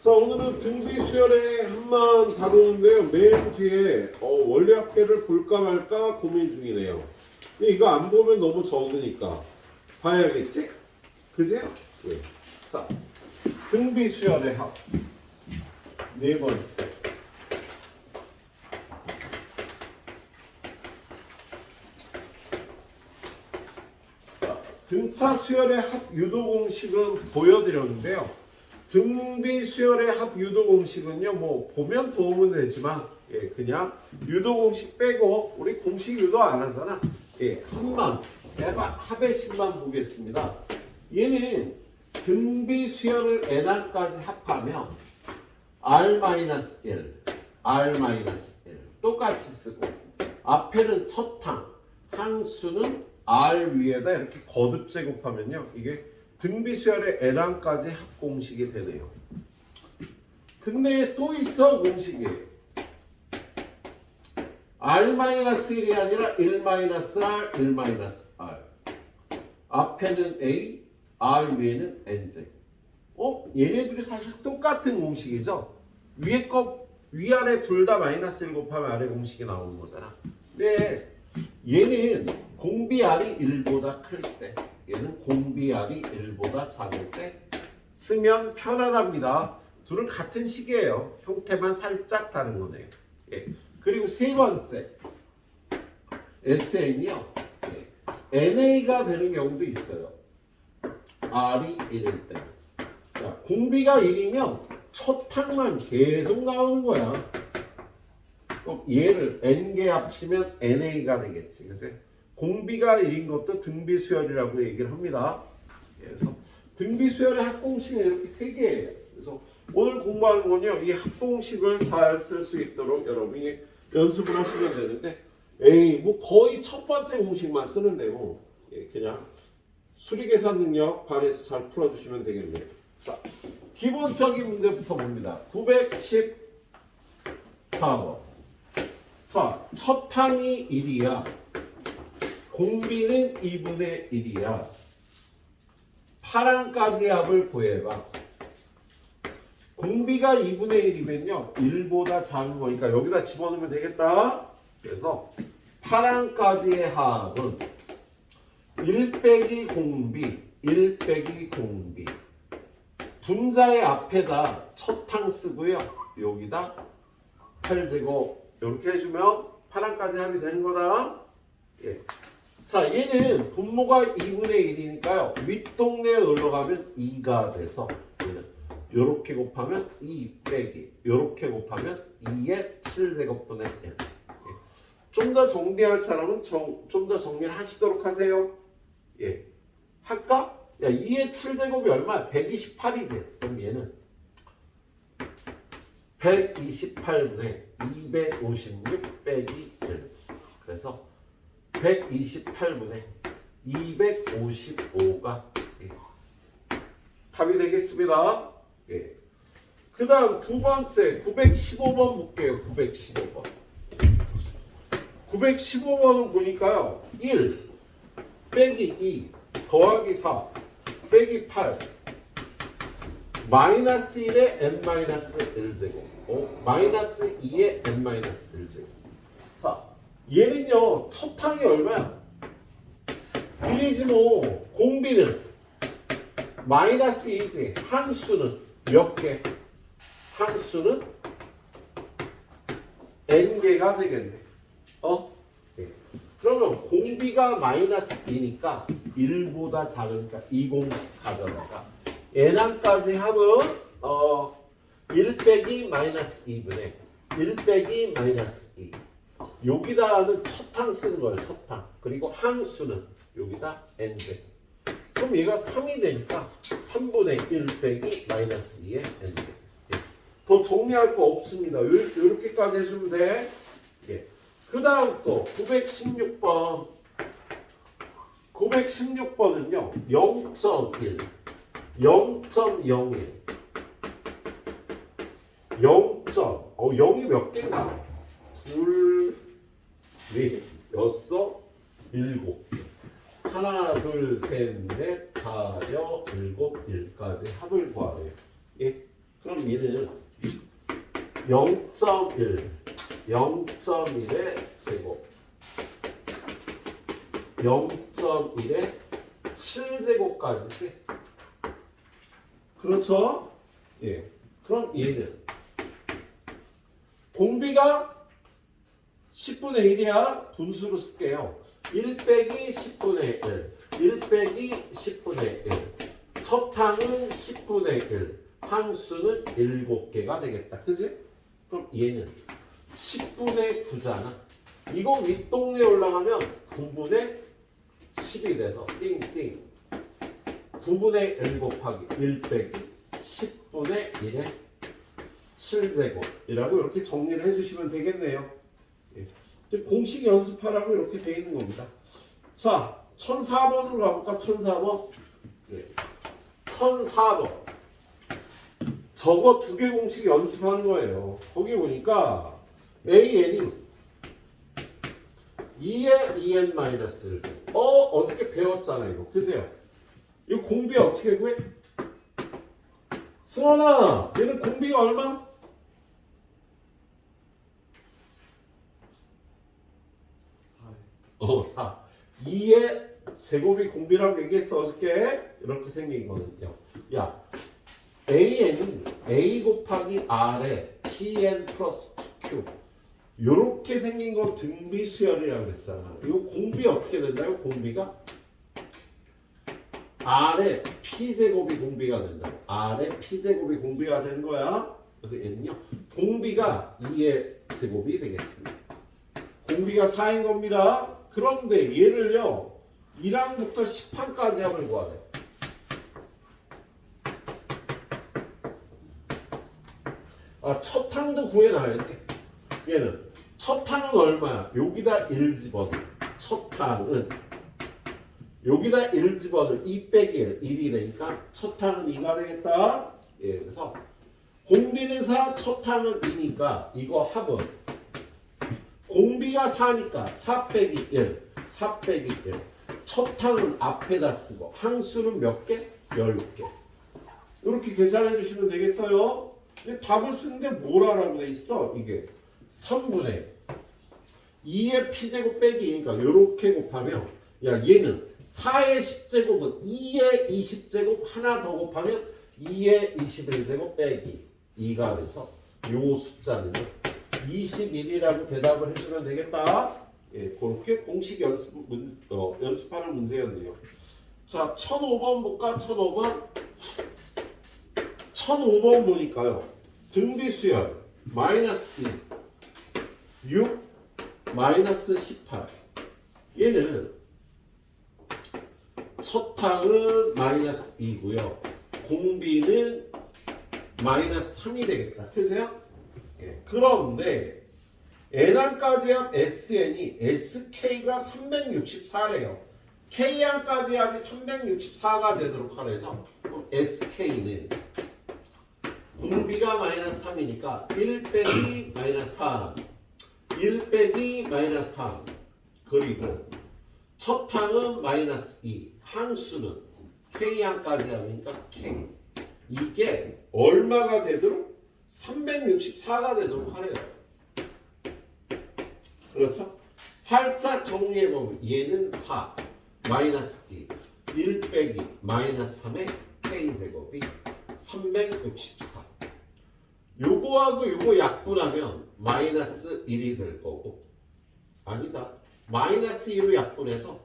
자, 오늘은 등비 수열의 한만 다루는데요. 맨 뒤에 원리학회를 볼까 말까 고민 중이네요. 근데 이거 안 보면 너무 적으니까 봐야겠지? 그지? 네. 자, 등비 수열의 합. 네 번째. 자, 등차 수열의 합 유도 공식은 보여드렸는데요. 등비 수열의 합 유도 공식은요, 뭐 보면 도움은 되지만 그냥 유도 공식 빼고 우리 공식 유도 안 하잖아. 합만 합의 식만 보겠습니다. 얘는 등비 수열을 nr까지 합하면 r-1, r-1 똑같이 쓰고 앞에는 첫 항수는 r 위에다 이렇게 거듭 제곱하면요, 이게 등비 수열의 n항까지 합공식이 되네요. 근데 또 있어 공식이. r-1이 아니라 1-r, 1-r. 앞에는 a, r 위에는 nj. 얘네들이 사실 똑같은 공식이죠. 위에 거 위아래 둘 다 마이너스 1 곱하면 아래 공식이 나오는 거잖아. 근데 얘는 공비 r이 1보다 클 때, 얘는 공비 r이 1보다 작을 때 쓰면 편안합니다. 둘은 같은 식이에요. 형태만 살짝 다른 거네요. 그리고 세 번째 SN이요. NA가 되는 경우도 있어요. R이 1일 때. 자, 공비가 1이면 첫 항만 계속 나오는 거야. 그럼 얘를 N개 합치면 NA가 되겠지. 그치? 공비가 1인 것도 등비 수열이라고 얘기를 합니다. 그래서 등비 수열의 합공식은 이렇게 세 개예요. 그래서 오늘 공부하는 건요, 이 합공식을 잘 쓸 수 있도록 여러분이 연습을 하시면 되는데, 뭐 거의 첫 번째 공식만 쓰는데 뭐 그냥 수리계산 능력 발휘해서 잘 풀어주시면 되겠네요. 자, 기본적인 문제부터 봅니다. 914번. 자, 첫 항이 1이야. 공비는 2분의 1이야. 8항까지 합을 구해봐. 공비가 2분의 1이면요, 1보다 작은 거니까 여기다 집어넣으면 되겠다. 그래서 8항까지의 합은 1 빼기 공비, 1 빼기 공비. 분자의 앞에다 첫 항 쓰고요, 여기다 8제곱 이렇게 해주면 8항까지 합이 되는 거다. 자, 얘는 분모가 2분의 1이니까요. 윗동네에 놀러가면 2가 돼서 얘는 요렇게 곱하면 2 빼기 요렇게 곱하면 2의 7제곱분의 n. 좀 더 정리할 사람은 좀 더 정리를 하시도록 하세요. 할까? 야, 2의 7제곱이 얼마야? 128이지. 그럼 얘는 128분의 256 빼기 1. 그래서 128분의 255가 답이 되겠습니다. 그 다음 두 번째 915번 볼게요. 915번. 915번은 보니까요, 1 빼기 2 더하기 4 빼기 8 마이너스 1의 n-1제곱 마이너스 2의 n-1제곱. 자, 얘는요, 첫 항이 얼마야? 1이지 뭐. 공비는 마이너스 2지. 항수는 몇 개? 항수는 n개가 되겠네. 그러면 공비가 마이너스 2니까 1보다 작으니까 이 공식 가져다가 n항까지 하면 1 빼기 마이너스 2분의 1 빼기 마이너스 2. 여기다는 첫 항 쓰는 거예요. 첫 항. 그리고 항수는 여기다 n제. 그럼 얘가 3이 되니까 3분의 1 빼기 마이너스 2의 n제. 더 정리할 거 없습니다. 이렇게까지 해주면 돼. 그 다음 거 916번. 916번은요 0.1 0.01 0이 몇 개인가? 둘, 넷, 여섯, 일곱. 하나, 둘, 셋, 넷, 다, 여, 일곱, 일까지 합을 구하래요. 그럼 그럼 얘는 0.1, 0.1의 제곱, 0.1의 7제곱까지. 그렇죠? 예. 그럼 얘는 공비가 10분의 1이야. 분수로 쓸게요. 1 빼기 10분의 1, 1 빼기 10분의 1. 첩탕은 10분의 1, 항수는 7개가 되겠다. 그지? 그럼 얘는 10분의 9잖아. 이거 윗동네 올라가면 9분의 10이 돼서 띵띵 9분의 1 곱하기 1 빼기 10분의 1의 7제곱이라고 이렇게 정리를 해주시면 되겠네요. 예. 공식 연습하라고 이렇게 되어 있는 겁니다. 자, 1004번으로 가볼까? 1004번. 예. 1004번. 저거 두 개 공식 연습하는 거예요. 거기 보니까 AN이 2의 2n-1. 어저께 배웠잖아, 이거. 그세요? 이거 공비 어떻게 구해? 승원아, 얘는 공비가 얼마? 4. 2의 제곱이 공비라고 얘기했어, 어저께. 이렇게 생긴 거는요. 야, AN이 A 곱하기 R에 PN 플러스 PQ. 요렇게 생긴 거 등비 수열이라고 그랬잖아. 이거 공비 어떻게 된다요? 공비가 R의 P제곱이 공비가 된다. R의 P제곱이 공비가 되는 거야. 그래서 얘는요, 공비가 2의 제곱이 되겠습니다. 공비가 4인 겁니다. 그런데 얘를요, 1항부터 10항까지 합을 구하래. 첫 항도 구해놔야지. 얘는 첫 항은 얼마야? 여기다 1 집어넣어. 첫 항은 여기다 1 집어넣어. 2 빼기 1, 1이 되니까 첫 항은 2가 되겠다. 예, 그래서 공비는 4, 첫 항은 2니까 이거 합은 공비가 4니까 4 빼기 1, 4 빼기 1. 첫 항은 앞에다 쓰고 항수는 몇 개? 10개. 이렇게 계산해 주시면 되겠어요. 근데 답을 쓰는데 뭘 하라고 돼 있어? 이게 3분의 2의 p제곱 빼기, 그러니까 이렇게 곱하면, 야, 얘는 4의 10제곱은 2의 20제곱 하나 더 곱하면 2의 21제곱 빼기 2가 돼서 요 숫자는 21이라고 대답을 해주면 되겠다. 예, 그렇게 공식 연습하는 문제였네요. 자, 1005번 볼까? 1005번. 1005번 보니까요. 등비수열 마이너스 2, 6, 마이너스 18. 얘는 첫 항은 마이너스 2고요. 공비는 마이너스 3이 되겠다. 그세요? 예. 그런데 n항까지 합 sn이 sk가 364래요. k항까지 합이 364가 되도록 하래서 sk는 공비가 마이너스 3이니까 1 빼기 마이너스 3, 1 빼기 마이너스 3, 그리고 첫 항은 마이너스 2, 항수는 k항까지 하니까 k. 이게 얼마가 되도록? 364가 되도록 하래요. 그렇죠? 살짝 정리해보면 얘는 4, 마이너스 2, 1 빼기 마이너스 3의 k제곱이 364. 요거하고 요거 약분하면 마이너스 1이 될 거고, 아니다, 마이너스 2로 약분해서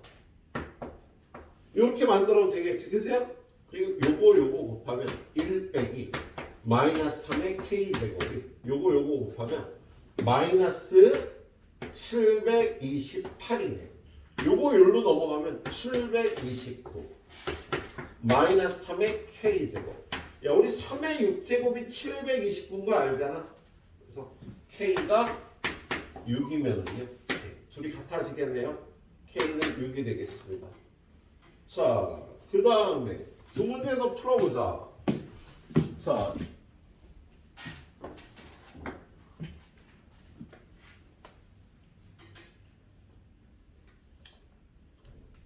이렇게 만들어도 되겠지, 그세요? 그리고 요거 곱하면 1 빼기 마이너스 3의 k제곱이 요거 곱하면 마이너스 728이네. 요거 여기로 넘어가면 729 마이너스 3의 k제곱. 야, 우리 3의 6제곱이 729인 거 알잖아. 그래서 k가 6이면은요, 둘이 같아지겠네요. k는 6이 되겠습니다. 자, 그 다음에 두 문제 더 풀어보자. 자,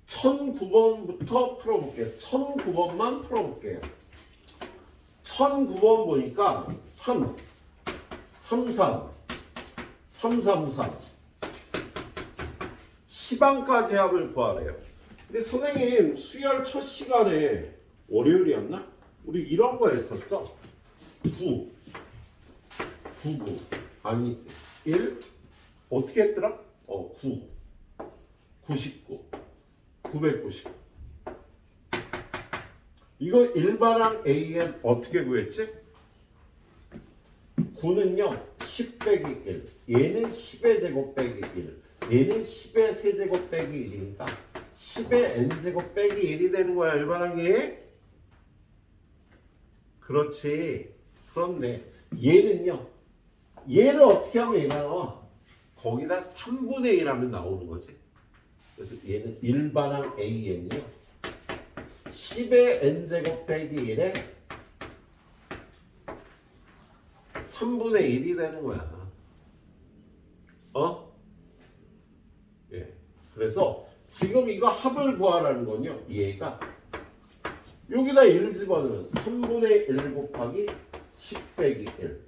(1009번부터) 풀어볼게요. 1009번만 풀어볼게요. 1009번 보니까 3, 33, 333 10항까지 합을 구하래요. 근데 선생님 수열 첫 시간에 월요일이었나? 우리 이런 거 했었죠? 9, 99 아니지 1 어떻게 했더라? 9, 99, 999 이거 일반항 AN 어떻게 구했지? 9는요 10 빼기 1 얘는 10의 제곱 빼기 1 얘는 10의 세제곱 빼기 1이니까 10의 n제곱 빼기 1이 되는 거야 일반항이. 그렇지. 그런데 얘는요 얘를 어떻게 하면 얘가 나와? 거기다 3분의 1 하면 나오는 거지. 그래서 얘는 일반항 AN이요 10의 n제곱 빼기 1에 3분의 1이 되는 거야. 예. 그래서 지금 이거 합을 구하라는 건요. 얘가 여기다 1 집어넣으면 3분의 1 곱하기 10 빼기 1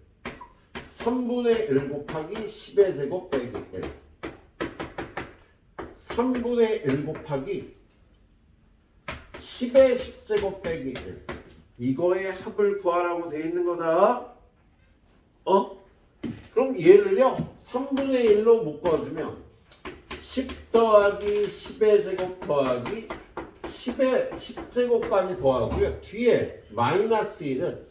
3분의 1 곱하기 10의 제곱 빼기 1 3분의 1 곱하기 10의 10제곱 빼기 1 이거의 합을 구하라고 돼 있는 거다. 그럼 얘를요 3분의 1로 묶어주면 10 더하기 10의 제곱 더하기 10의 10제곱까지 더하고요. 뒤에 마이너스 1은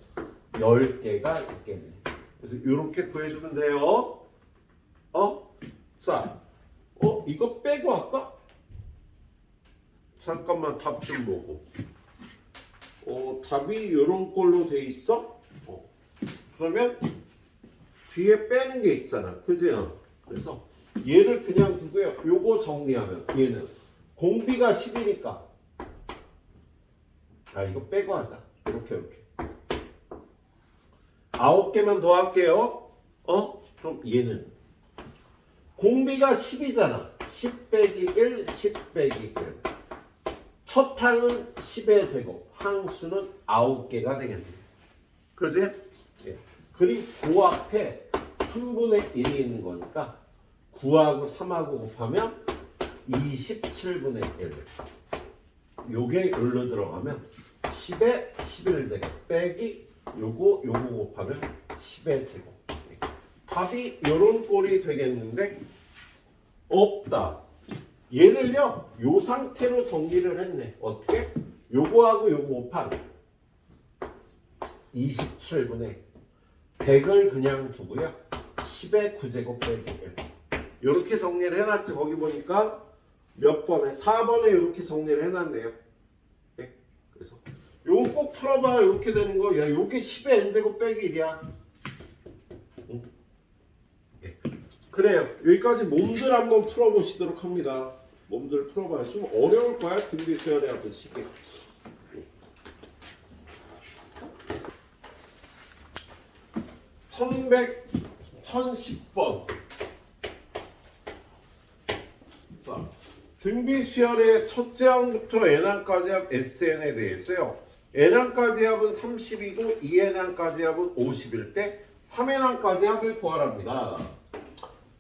10개가 있겠네. 그래서 이렇게 구해주면 돼요. 자, 이거 빼고 할까? 잠깐만 답 좀 보고. 답이 이런 걸로 돼 있어? 그러면 뒤에 빼는 게 있잖아. 그지? 그래서 얘를 그냥 두고요. 요거 정리하면 얘는 공비가 10이니까 이거 빼고 하자. 이렇게 9개만 더 할게요. 그럼 얘는 공비가 10이잖아. 10 빼기 1, 10 빼기 1. 첫 항은 10의 제곱, 항수는 9개가 되겠네. 그지? 예. 그리고 그 앞에 3분의 1이 있는 거니까 9하고 3하고 곱하면 27분의 1. 요게 여기로 들어가면 10의 11제곱 빼기 요거 곱하면 10의 제곱. 답이 요런 꼴이 되겠는데 없다. 얘를요 요 상태로 정리를 했네. 어떻게? 요거하고 요거 곱한 27분의 100을 그냥 두고요 10의 9제곱 빼기 1 요렇게 정리를 해놨지. 거기 보니까 몇 번에 4번에 이렇게 정리를 해놨네요. 네? 그래서 요거 꼭 풀어봐. 이렇게 되는 거. 야 요게 10의 n제곱 빼기 1이야. 네. 그래요. 여기까지 몸들 한번 풀어보시도록 합니다. 몸들 풀어봐요. 좀 어려울 거야. 등비 수열에 하던 시기. 1110번. 자, 등비 수열의 첫째 항부터 n항까지 합 SN에 대해서요. n항까지 합은 30이고 2n항까지 합은 50일 때 3n항까지 합을 구하랍니다.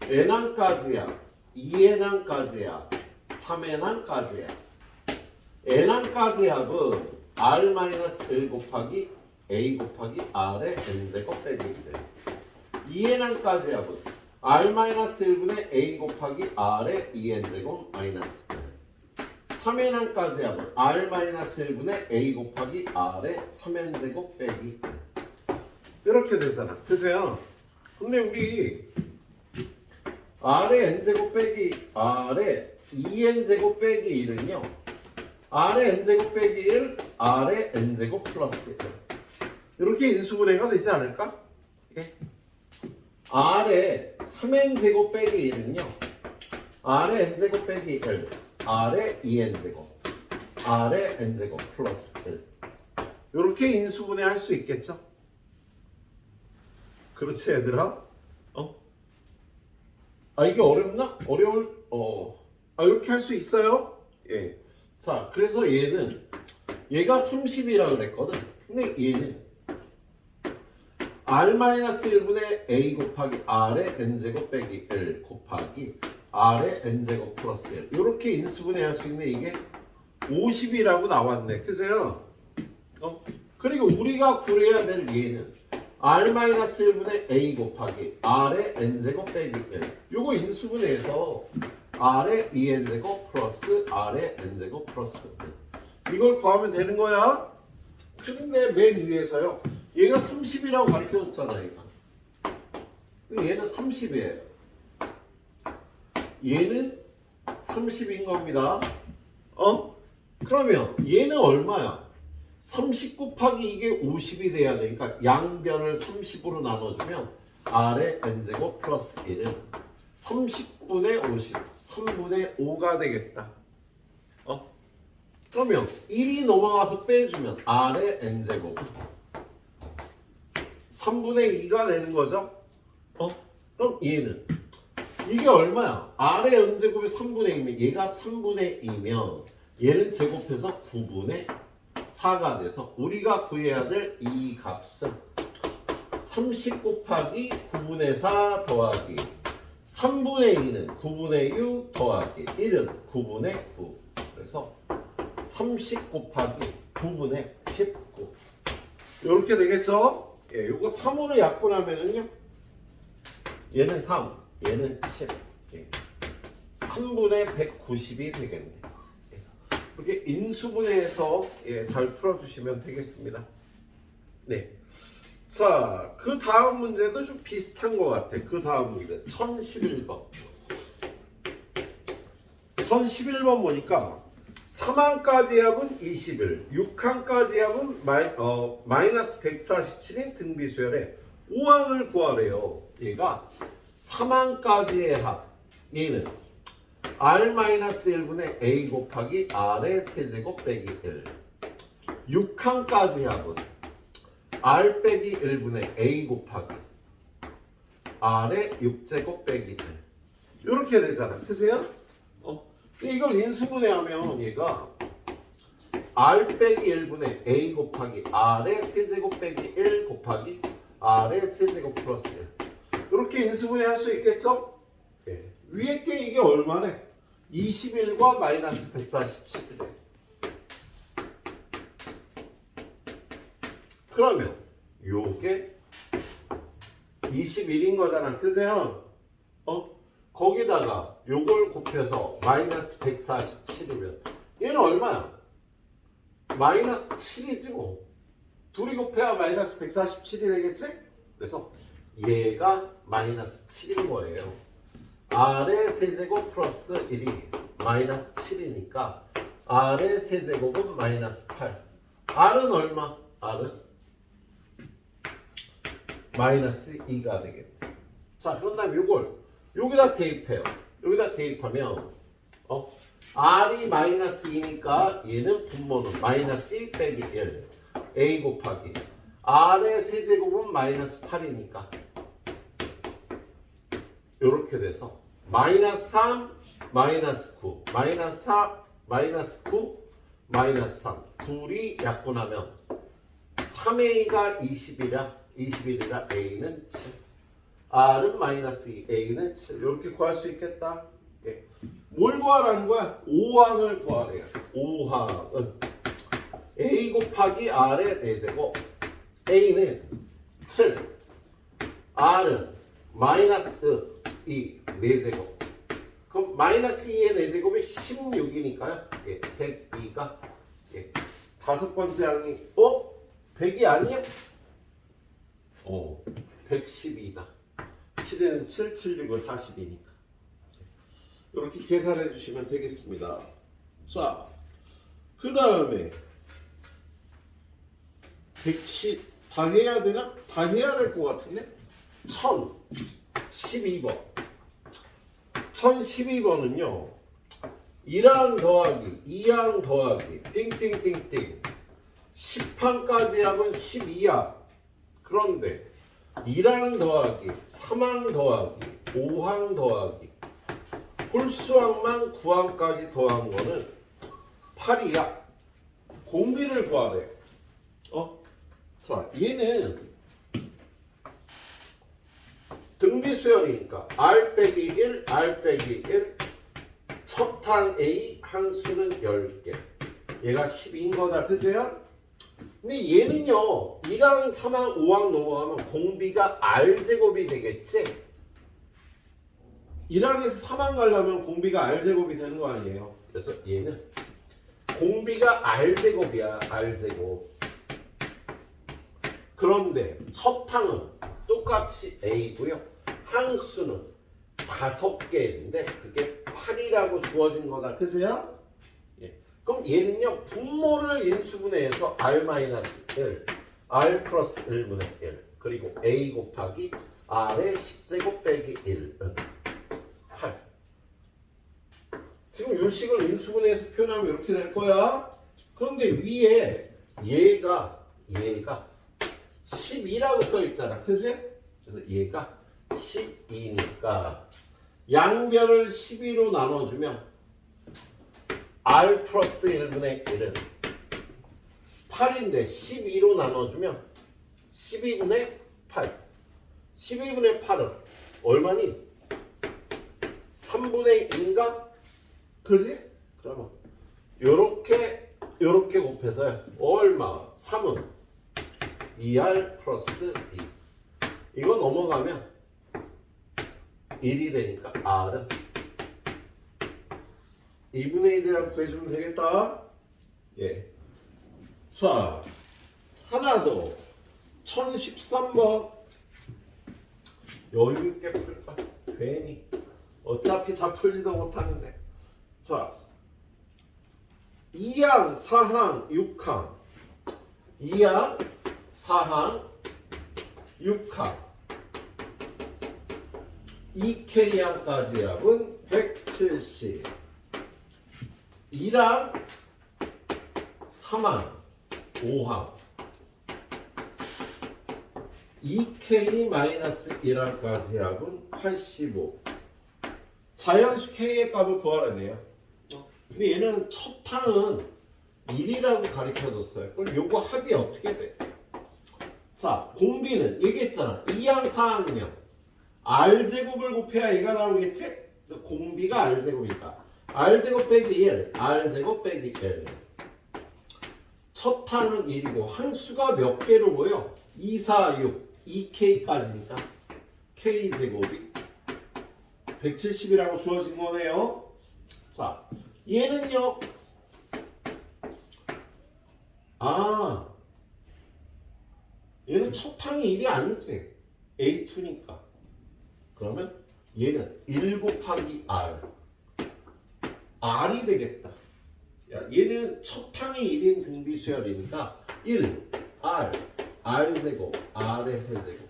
n항까지 합, 2n항까지 합, 3n항까지 합. n항까지 합은 r-1 곱하기 a 곱하기 r의 n제곱 빼기 1. 2n항까지 합은 r-1분의 a 곱하기 r의 2n제곱 마이너스 1. 3n항까지 합은 r-1분의 a 곱하기 r의 3n제곱 빼기 1. 이렇게 되잖아. 그죠? 근데 우리 r의 n제곱 빼기 r의 2n제곱 빼기 1은요 r의 n제곱 빼기 1, r의 n제곱 플러스 1 이렇게 인수분해가 되지 않을까? 예. r의 3n제곱 빼기 1은요 r의 n제곱 빼기 1, r의 2n제곱, r의 n제곱 플러스 1 이렇게 인수분해 할 수 있겠죠? 그렇지 얘들아? 이게 어렵나? 이렇게 할 수 있어요? 예. 자, 그래서 얘가 30이라고 그랬거든. 근데 얘는 r-1분의 a 곱하기 r의 n제곱 빼기 1 곱하기 r의 n제곱 플러스 1 이렇게 인수분해할 수 있는 이게 50이라고 나왔네. 그죠? 그리고 우리가 구해야 될 얘는 r-1분의 a 곱하기 r의 n제곱 빼기 1 요거 인수분해해서 r의 2n제곱 플러스 r의 n제곱 플러스 1 이걸 구하면 되는 거야. 그런데 맨 위에서요 얘가 30이라고 가르쳐줬잖아. 얘가 얘는 30이에요. 얘는 30인 겁니다. 그러면 얘는 얼마야? 30 곱하기 이게 50이 돼야 되니까 양변을 30으로 나눠주면 r의 n제곱 플러스 1은 30분의 50, 3분의 5가 되겠다. 그러면 1이 넘어가서 빼주면 r의 n제곱 3분의 2가 되는 거죠. 그럼 얘는 이게 얼마야? r의 n제곱이 3분의 2면 얘가 3분의 2면 얘는 제곱해서 9분의 4가 돼서 우리가 구해야 될 이 값은 30 곱하기 9분의 4 더하기 3분의 2는 9분의 6 더하기 1은 9분의 9 그래서 30 곱하기 9분의 19 이렇게 되겠죠? 예, 요거 3으로 약분하면은요 얘는 3 얘는 10 예. 3분의 190이 되겠네. 예. 이렇게 인수분해해서 예, 잘 풀어주시면 되겠습니다. 네. 자, 그 다음 문제도 좀 비슷한 것 같아. 그 다음 문제 1011번 1011번 보니까 3항까지 합은 21, 6항까지 합은 마이너스 147인 등비수열의 5항을 구하래요. 얘가 3항까지의 합 얘는 r-1분의 a 곱하기 r의 세제곱 빼기 1 6항까지 합은 r 빼기 1분의 a 곱하기 r의 6제곱 빼기 1 이렇게 되잖아. 그세요? 이걸 인수분해하면 얘가 r 빼기 1분의 a 곱하기 r의 세제곱 빼기 1 곱하기 r의 세제곱 플러스 1 이렇게 인수분해할 수 있겠죠? 네. 위에 게 이게 얼마네? 21과 마이너스 147이래. 그러면 요게 21인 거잖아. 그세요? 거기다가 요걸 곱해서 마이너스 147이면 얘는 얼마야? 마이너스 7이지 뭐. 둘이 곱해야 마이너스 147이 되겠지? 그래서 얘가 마이너스 7인 거예요. r의 세제곱 플러스 1이 마이너스 7이니까 r의 세제곱은 마이너스 8. r은 얼마? r은 마이너스 2가 되겠네. 자, 그런 다음에 요걸 여기다 대입해요. 여기다 대입하면 r이 마이너스 2니까 얘는 분모는 마이너스 1 빼기 1 a 곱하기 r의 세제곱은 마이너스 8이니까 이렇게 돼서 마이너스 3 마이너스 9 마이너스 4 마이너스 9 마이너스 3 둘이 약분하면 3a가 21이라 a는 7 r은 마이너스 2 a는 7 이렇게 구할 수 있겠다. 예. 뭘 구하라는 거야? 5항을 구하래요. 5항은 a 곱하기 r의 4제곱 a는 7 r은 마이너스 2 4제곱 그럼 마이너스 2의 4제곱이 16이니까요. 예, 102가 예, 다섯 번째 항이 100이 아니야? 112다. 7에는 7, 7, 6은 40이니까 이렇게 계산해 주시면 되겠습니다. 자, 그 다음에 110 다 해야 되나? 다 해야 될 것 같은데? 1012번 1012번은요 1항 더하기 2항 더하기 띵띵띵띵 10항까지 하면 12야. 그런데 1항 더하기 3항 더하기 5항 더하기 홀수항만 9항까지 더한 거는 8이야. 공비를 구하래. 자, 얘는 등비수열이니까 R 빼기 1, R 빼기 1, 첩탕 A 항수는 10개. 얘가 12인 거다. 그죠? 근데 얘는요 1항, 3항, 5항 넘어가면 공비가 R제곱이 되겠지? 1항에서 3항 가려면 공비가 R제곱이 되는 거 아니에요? 그래서 얘는 공비가 R제곱이야. R제곱. 그런데 첩탕은 똑같이 A고요. 항수는 5개인데 그게 8이라고 주어진 거다. 그죠? 예. 그럼 얘는요 분모를 인수분해해서 R-1, R 플러스 1분의 1 그리고 A 곱하기 R의 10제곱 빼기 1은 8. 지금 이 식을 인수분해해서 표현하면 이렇게 될 거야. 그런데 위에 얘가 12라고 써 있잖아. 그지? 그래서 얘가 12니까 양변을 12로 나눠주면 R 플러스 1분의 1은 8인데 12로 나눠주면 12분의 8. 12분의 8은 얼마니? 3분의 1인가? 그지? 그러면 요렇게 곱해서요. 얼마? 3은 2R 플러스 2. 이거 넘어가면 1이 되니까 R은 2분의 1이라고 구해주면 되겠다. 예. 자, 하나 더. 1013번. 여유 있게 풀까? 괜히. 어차피 다 풀지도 못하는데. 자, 2항, 4항, 6항. 2항, 4항, 6항. 2K항까지 합은 170. 1항, 3항, 5항. 2K-1항까지 합은 85. 자연수 K의 값을 구하라네요. 근데 얘는 첫 항은 1이라고 가르쳐줬어요. 그럼 요거 합이 어떻게 돼? 자, 공비는 얘기했잖아. 2항, 4항은요. R제곱을 곱해야 얘가 나오겠지? 그래서 공비가 R제곱이니까 R제곱 빼기 1, R제곱 빼기 1. 첫 항은 1이고 항수가 몇 개로 보여? 2, 4, 6, 2K까지니까 K제곱이 170이라고 주어진 거네요. 자, 얘는요. 얘는 첫 항이 1이 아니지. A2니까. 그러면 얘는 1 곱하기 R. R이 되겠다. 야, 얘는 첫 항이 1인 등비수열이니까 1, R, R제곱, R의 세제곱.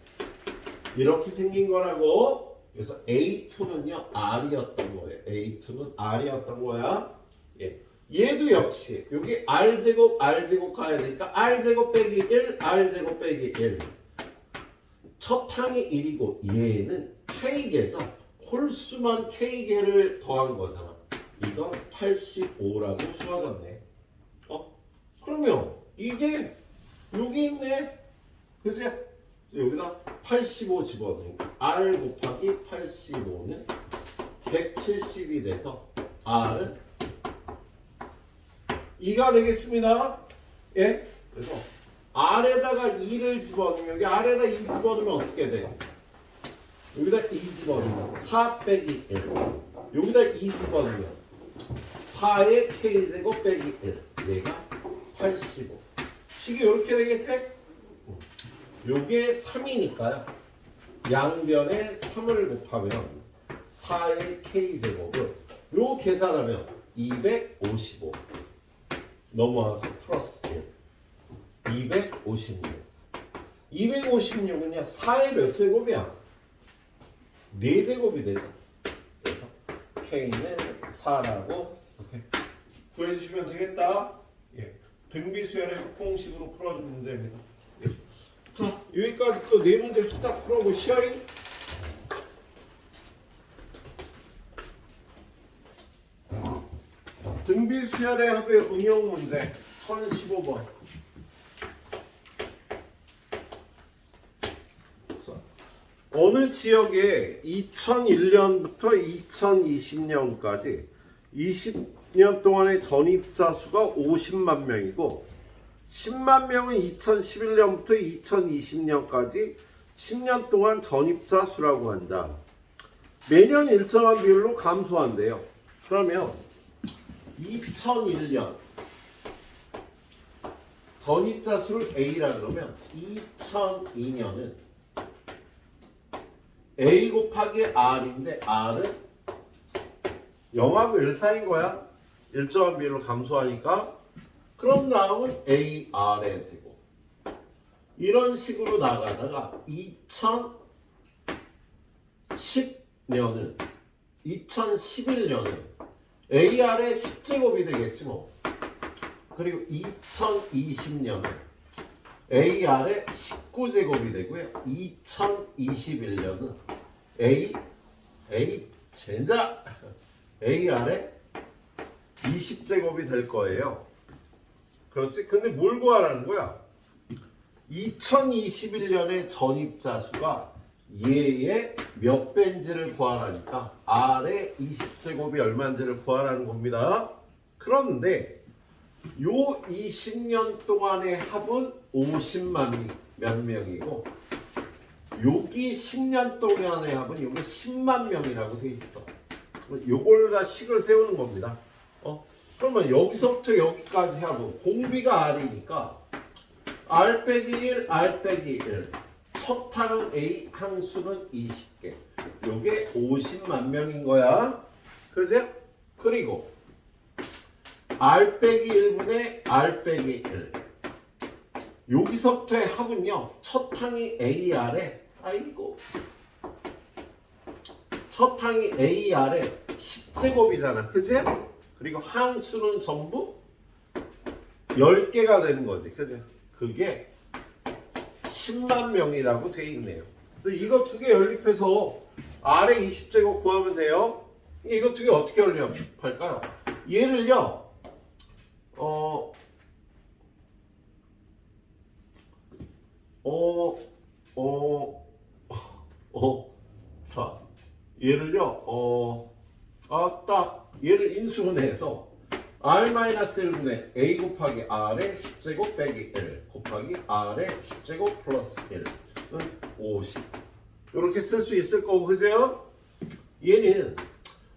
이렇게 생긴 거라고. 그래서 A2는요 R이었던 거예요. A2는 R이었던 거야. 예. 얘도 역시 여기 R제곱, R제곱 가야 되니까 R제곱 빼기 1, R제곱 빼기 1. 첫 항이 1이고 얘는 K개죠. 홀수만 K개를 더한 거잖아. 이건 85라고 주어졌네. 그러면 이게 여기 있네. 그치? 여기다 85 집어넣으니까 R 곱하기 85는 170이 돼서 R은 2가 되겠습니다. 예? 그래서 R에다가 2를 집어넣으면 여기 R에다 2 집어넣으면 어떻게 돼? 여기다 2 집어넣으면 4 빼기 1. 여기다 2 집어넣으면 4의 K제곱 빼기 1. 얘가 85. 식이 이렇게 되겠지? 요게 3이니까요. 양변에 3을 곱하면 4의 K제곱을 요 계산하면 255. 넘어와서 플러스 1. 256. 256은요 4의 몇 제곱이야? 4제곱이 되죠. 그래서 K는 4라고 이렇게 구해주시면 되겠다. 예. 등비수열의 합공식으로 풀어준 문제입니다. 예. 자, 여기까지 또 4문제 후딱 풀어보시오잉. 등비수열의 합의 응용 문제 1015번. 어느 지역에 2001년부터 2020년까지 20년 동안의 전입자 수가 50만 명이고 10만 명은 2011년부터 2020년까지 10년 동안 전입자 수라고 한다. 매년 일정한 비율로 감소한대요. 그러면 2001년 전입자 수를 A라 그러면 2002년은 A 곱하기 R인데 R은 0하고 1 사이인 거야. 일정한 비율로 감소하니까. 그럼 다음은 AR의 제곱. 이런 식으로 나가다가 2011년은 AR의 10제곱이 되겠지 뭐. 그리고 2020년은 AR의 19제곱이 되고요. 2021년은 젠자 AR의 20제곱이 될 거예요. 그렇지? 근데 뭘 구하라는 거야? 2021년의 전입자 수가 얘의 몇 배인지를 구하라니까 R의 20제곱이 얼마인지를 구하라는 겁니다. 그런데 요 20년 동안의 합은 50만 몇 명이고 여기 10년 동안의 합은 여기 10만 명이라고 돼 있어. 요걸 다 식을 세우는 겁니다. 그러면 여기서부터 여기까지 하고 공비가 R이니까 R 빼기 1, R 빼기 1 첫 항은 A, 항수는 20개 요게 50만 명인 거야. 그러세요? 그리고 R 빼기 1분의 R 빼기 1 여기서부터의 합은요 첫 항이 AR에 첫 항이 AR에 10제곱이잖아. 그치? 그리고 항수는 전부 10개가 되는 거지. 그치? 그게 10만 명이라고 돼 있네요. 그래서 이거 두 개 연립해서 R의 20제곱 구하면 돼요. 이거 두 개 어떻게 연립할까요? 얘를요 자, 얘를요, 얘를 인수분해해서 R-1분의 A 곱하기 R의 10제곱 빼기 1 곱하기 R의 10제곱 플러스 1은 50. 이렇게 쓸 수 있을 거고, 그죠? 얘는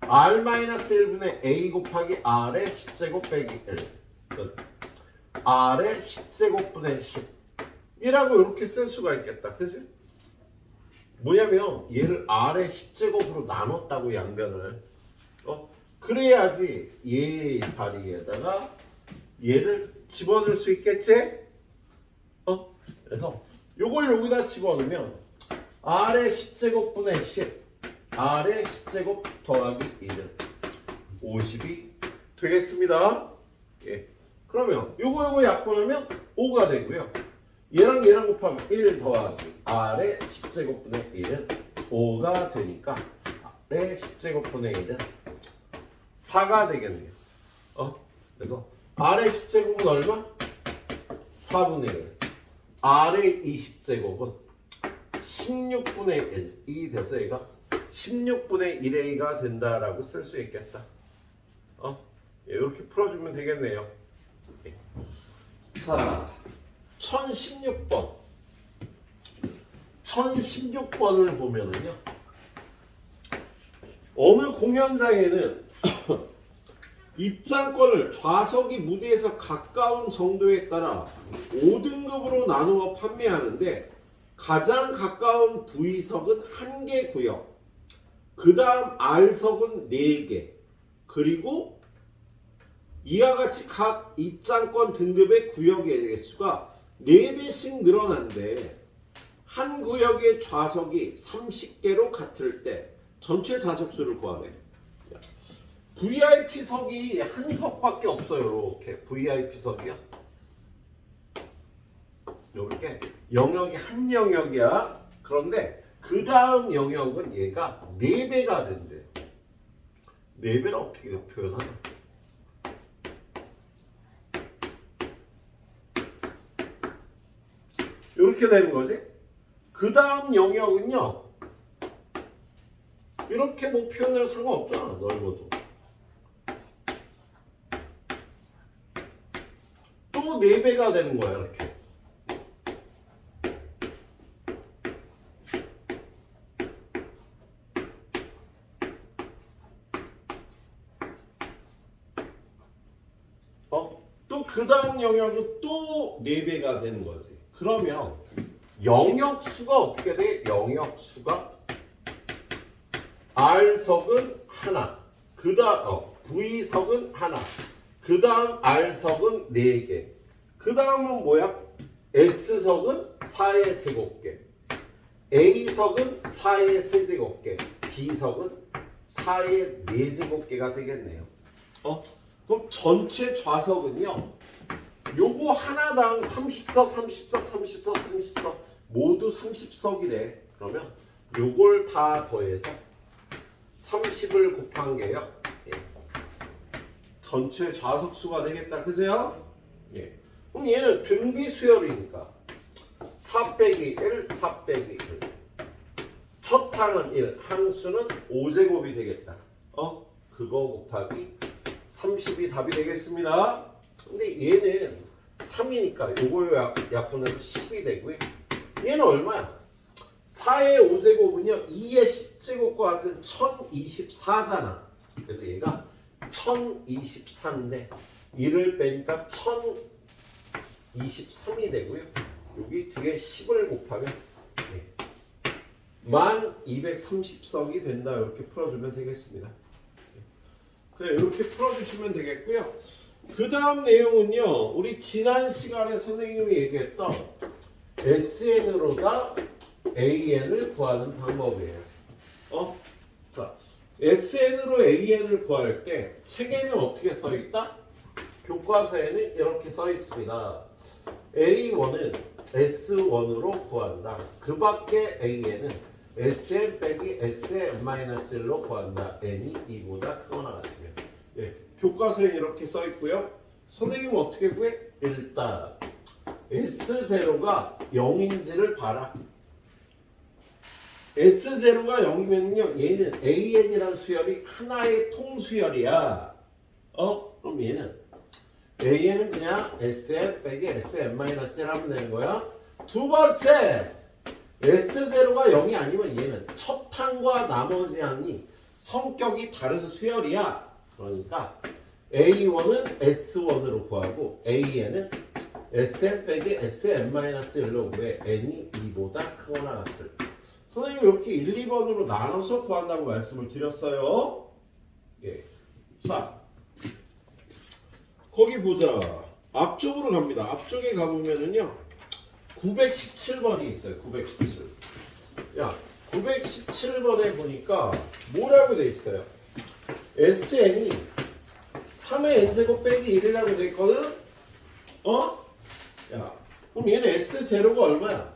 R-1분의 A 곱하기 R의 10제곱 빼기 1은 R의 10제곱분의 10 이라고 이렇게 쓸 수가 있겠다. 그치? 뭐냐면 얘를 R의 10제곱으로 나눴다고 양변을. 그래야지 얘 자리에다가 얘를 집어넣을 수 있겠지? 그래서 요걸 여기다 집어넣으면 R의 10제곱분의 10 R의 10제곱 더하기 1은 50이 되겠습니다. 예. 그러면 요거 약분하면 5가 되고요. 얘랑 곱하면 1 더하기 R의 10제곱분의 1은 5가 되니까 R의 10제곱분의 1은 4가 되겠네요. 그래서 R의 10제곱은 얼마? 4분의 1. R의 20제곱은 16분의 1이 돼서 얘가 16분의 1A가 된다라고 쓸 수 있겠다. 이렇게 풀어주면 되겠네요. 자, 1016번. 1016번을 보면은요. 어느 공연장에는 입장권을 좌석이 무대에서 가까운 정도에 따라 5등급으로 나누어 판매하는데 가장 가까운 V석은 1개 구역, 그 다음 R석은 4개, 그리고 이와 같이 각 입장권 등급의 구역의 개수가 4배씩 늘어난데 한 구역의 좌석이 30개로 같을 때 전체 좌석수를 구하래. VIP석이 한 석밖에 없어요. 이렇게 VIP석이요. 이렇게 영역이 한 영역이야. 그런데 그 다음 영역은 얘가 4배가 된대요. 4배를 어떻게 표현하나? 이렇게 되는 거지. 그 다음 영역은요. 이렇게 뭐 표현해도 상관없잖아. 넓어도. 또 4배가 되는 거야 이렇게. 또 그 다음 영역은 또 4배가 되는 거지. 그러면 영역수가 어떻게 돼? 영역수가 R석은 하나, V석은 하나, 그 다음 R석은 4개, 그 다음은 뭐야? S석은 4의 제곱계, A석은 4의 세제곱계, B석은 4의 4제곱계가 되겠네요. 그럼 전체 좌석은요, 요거 하나당 30석, 30석, 30석, 30석 모두 30석이래. 그러면 요걸 다 더해서 30을 곱한 게요, 예. 전체 좌석수가 되겠다. 그세요? 예. 그럼 얘는 등비 수열이니까 4 빼기 1, 4 빼기 1. 첫 항은 1, 항수는 5제곱이 되겠다. 그거 곱하기 30이 답이 되겠습니다. 근데 얘는 3이니까 요걸 약분하면 10이 되고요. 얘는 얼마야? 4의 5제곱은요 2의 10제곱과 같은 1024잖아. 그래서 얘가 1024인데 1을 빼니까 1023이 되고요. 여기 뒤에 10을 곱하면 1230석이 된다. 이렇게 풀어주면 되겠습니다. 그래, 이렇게 풀어주시면 되겠고요. 그 다음 내용은요, 우리 지난 시간에 선생님이 얘기했던 SN으로다 AN을 구하는 방법이에요. 자, SN으로 AN을 구할 때 책에는 어떻게 써 있다? 교과서에는 이렇게 써 있습니다. A1은 S1으로 구한다. 그 밖에 AN은 Sn 빼기 Sn-1로 구한다. n이 2보다 크거나 같으면. 예, 교과서에 이렇게 써 있고요. 선생님은 어떻게 구해? 일단 S0가 0인지를 봐라. S0가 0이면요, 얘는 AN이라는 수열이 하나의 통수열이야. 그럼 얘는 AN은 그냥 Sn 빼기 Sn-1 하면 되는 거야. 두 번째, S0가 0이 아니면 얘는 첫 항과 나머지 항이 성격이 다른 수열이야. 그러니까 A1은 S1으로 구하고 AN은 Sn 빼기 Sn-1로 구해. n이 2보다 크거나 같을. 선생님이 이렇게 1, 2번으로 나눠서 구한다고 말씀을 드렸어요. 예. 자, 거기 보자. 앞쪽으로 갑니다. 앞쪽에 가보면은요, 917번이 있어요. 917. 야, 917번에 보니까 뭐라고 돼 있어요? SN이 3의 n제곱 빼기 1이라고 돼 있거든? 야, 그럼 얘는 S0가 얼마야?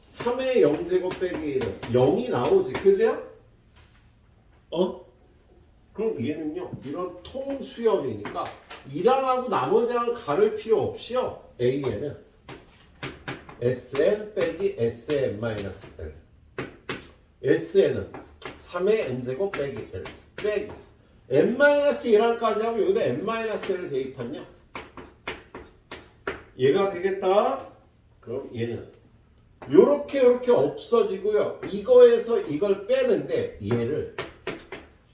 3의 0제곱 빼기 1은 0이 나오지. 그죠? 그럼 얘는요, 이런 통수열이니까 2랑하고 나머지 항 가를 필요 없이요, AN은 Sn 빼기 Sn-L. Sn은 3의 n제곱 빼기 1 빼기 n-1항까지 하면 여기다 n-1을 대입하냐? 얘가 되겠다. 그럼 얘는 요렇게 없어지고요. 이거에서 이걸 빼는데 얘를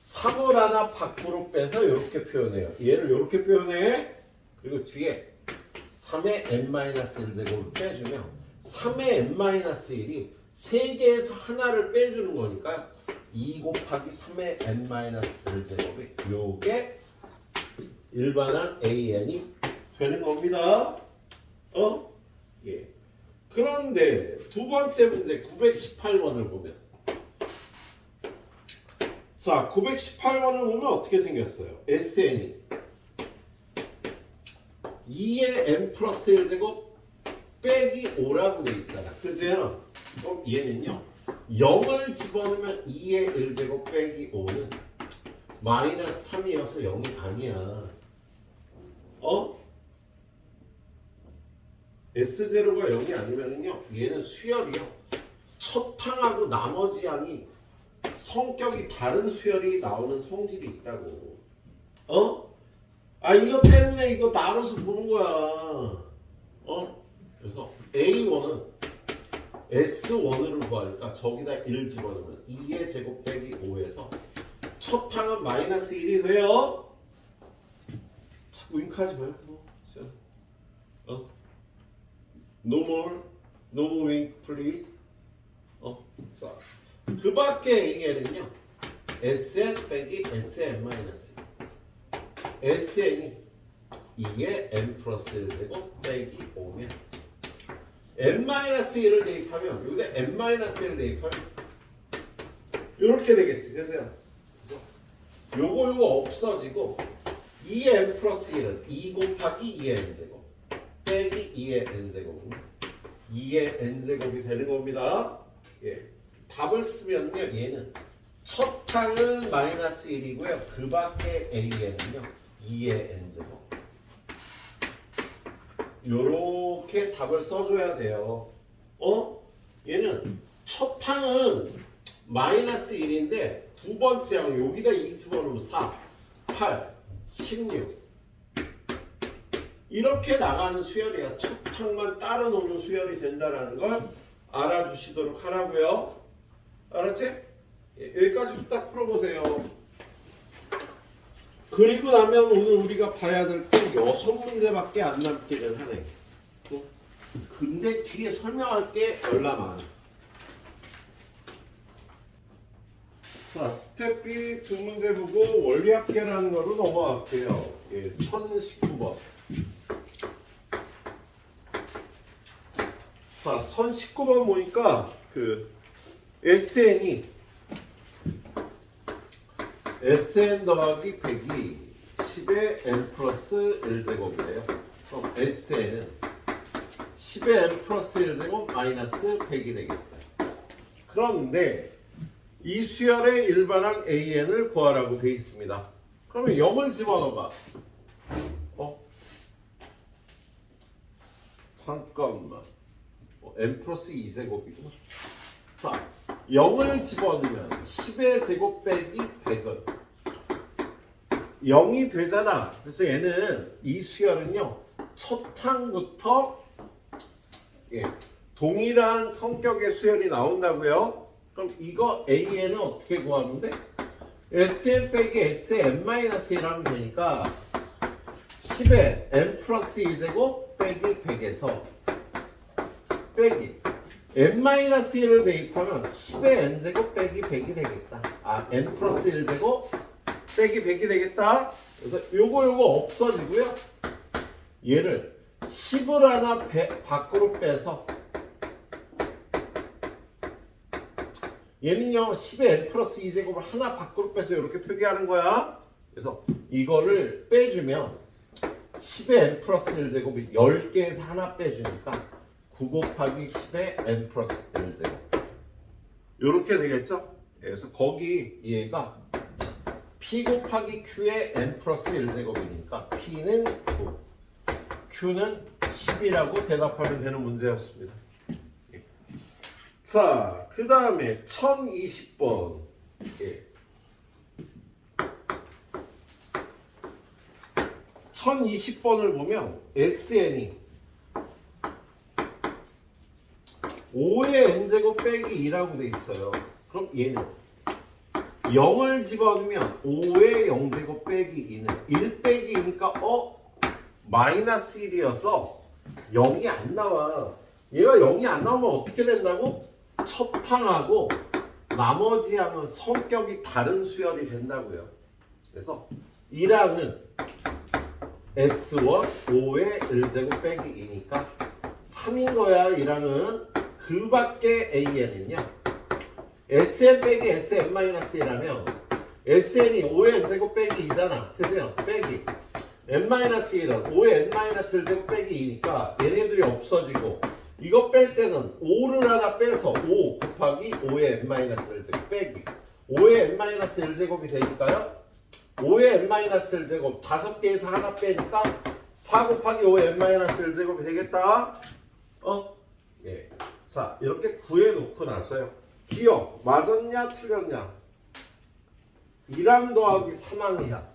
3을 하나 밖으로 빼서 이렇게 표현해요. 얘를 이렇게 표현해. 그리고 뒤에 3의 n-1제곱을 빼주면 3의 n-1이 3개에서 하나를 빼주는 거니까 2 곱하기 3의 n-1제곱이 요게 일반항 AN이 되는 겁니다. 예. 그런데 두 번째 문제 918번을 보면, 자, 918번을 보면 어떻게 생겼어요? SN이 2의 n 플러스 1제곱 빼기 5라고 돼 있잖아. 그래서 그럼 얘는요, 0을 집어넣으면 2의 1제곱 빼기 5는 마이너스 3이어서 0이 아니야. S0가 0이 아니면은요, 얘는 수열이요, 첫 항하고 나머지 항이 성격이 다른 수열이 나오는 성질이 있다고. 어? 아 이거 때문에 이거 나눠서 보는 거야. 어? 그래서 A1은 S1을 구하니까 저기다 1 집어넣으면 2의 제곱 빼기 5에서 첫 항은 마이너스 1이 돼요. 자꾸 윙크하지 말고. 어? No more wink please. 자, 그 밖에 A는요 Sn 빼기 Sn 마이너스 Sn이 2의 n 플러스 1제곱 빼기 5면 n-1을 대입하면 여기다 n-1을 대입하면 이렇게 되겠지. 그래서 요거 없어지고 2의 n 플러스 1은 2 곱하기 2의 n제곱 빼기 2의 n제곱은 2의 n제곱이 되는 겁니다. 예. 답을 쓰면요 얘는 첫 항은 마이너스 1이고요 그 밖에 A에는요 2의 n제곱 요렇게 답을 써줘야 돼요. 얘는 첫 항은 마이너스 1인데 두 번째 항은 여기다 2 집어넣으면 4, 8, 16 이렇게 나가는 수열이야. 첫 항만 따로 노는 수열이 된다는 걸 알아주시도록 하라고요. 알았지? 여기까지 딱 풀어보세요. 그리고 나면 오늘 우리가 봐야 될 건 6문제밖에 안 남기는 하네. 근데 뒤에 설명할 게 얼마 많아. 자, 스텝 B 두 문제 보고 원리합계라는 거로 넘어갈게요. 예, 1019번. 자, 1019번 보니까 그 SN이 Sn 더하기 100이 10의 n 플러스 1제곱이래요. 그럼 Sn은 10의 n 플러스 1제곱 마이너스 100이 되겠다. 그런데 이 수열의 일반항 AN을 구하라고 되어 있습니다. 그러면 0을 집어넣어봐. 잠깐만. n 플러스 2제곱이구나. 자, 0을 집어넣으면 10의 제곱 빼기 100은 0이 되잖아. 그래서 얘는 이 수열은요 첫 항부터 동일한 성격의 수열이 나온다고요. 그럼 이거 AN은 어떻게 구하는데? Sn 빼기 Sn-1 하면 되니까 10의 n 플러스 2제곱 빼기 100에서 빼기 n-1을 대입하면 10의 n제곱 빼기 100이 되겠다. 아, n 플러스 1제곱 빼기 100이 되겠다. 그래서 요거 없어지고요. 얘를 10을 하나 밖으로 빼서 얘는요 10의 n 플러스 2제곱을 하나 밖으로 빼서 이렇게 표기하는 거야. 그래서 이거를 빼주면 10의 n 플러스 1제곱이 10개에서 하나 빼주니까 9 곱하기 10의 n 플러스 1제곱 이렇게 되겠죠? 그래서 거기 얘가 p 곱하기 q의 n 플러스 1제곱이니까 p는 9, q는 10이라고 대답하면 되는 문제였습니다. 자, 그 다음에 1020번. 1020번을 보면 SN이 5의 n제곱 빼기 2라고 돼 있어요. 그럼 얘는 0을 집어넣으면 5의 0제곱 빼기 2는 1 빼기 2니까 마이너스 1이어서 0이 안 나와. 얘가 0이 안 나오면 어떻게 된다고? 첫 항하고 나머지 항은 성격이 다른 수열이 된다고요. 그래서 1항은 S1 5의 1제곱 빼기 2니까 3인 거야. 1항은 그 밖에 AN은요 Sn 빼기 Sn-1이라면 Sn이 5의 n제곱 빼기 2잖아. 그죠? 빼기 n-1은 5의 n-1제곱 빼기 2니까 얘네들이 없어지고 이거 뺄 때는 5를 하나 빼서 5 곱하기 5의 n-1제곱 빼기 5의 n-1제곱이 되니까요 5의 n-1제곱 5개에서 하나 빼니까 4 곱하기 5의 n-1제곱이 되겠다. 예. 자, 이렇게 구해놓고 나서요 기억 맞았냐 틀렸냐 2항 더하기 3항이야.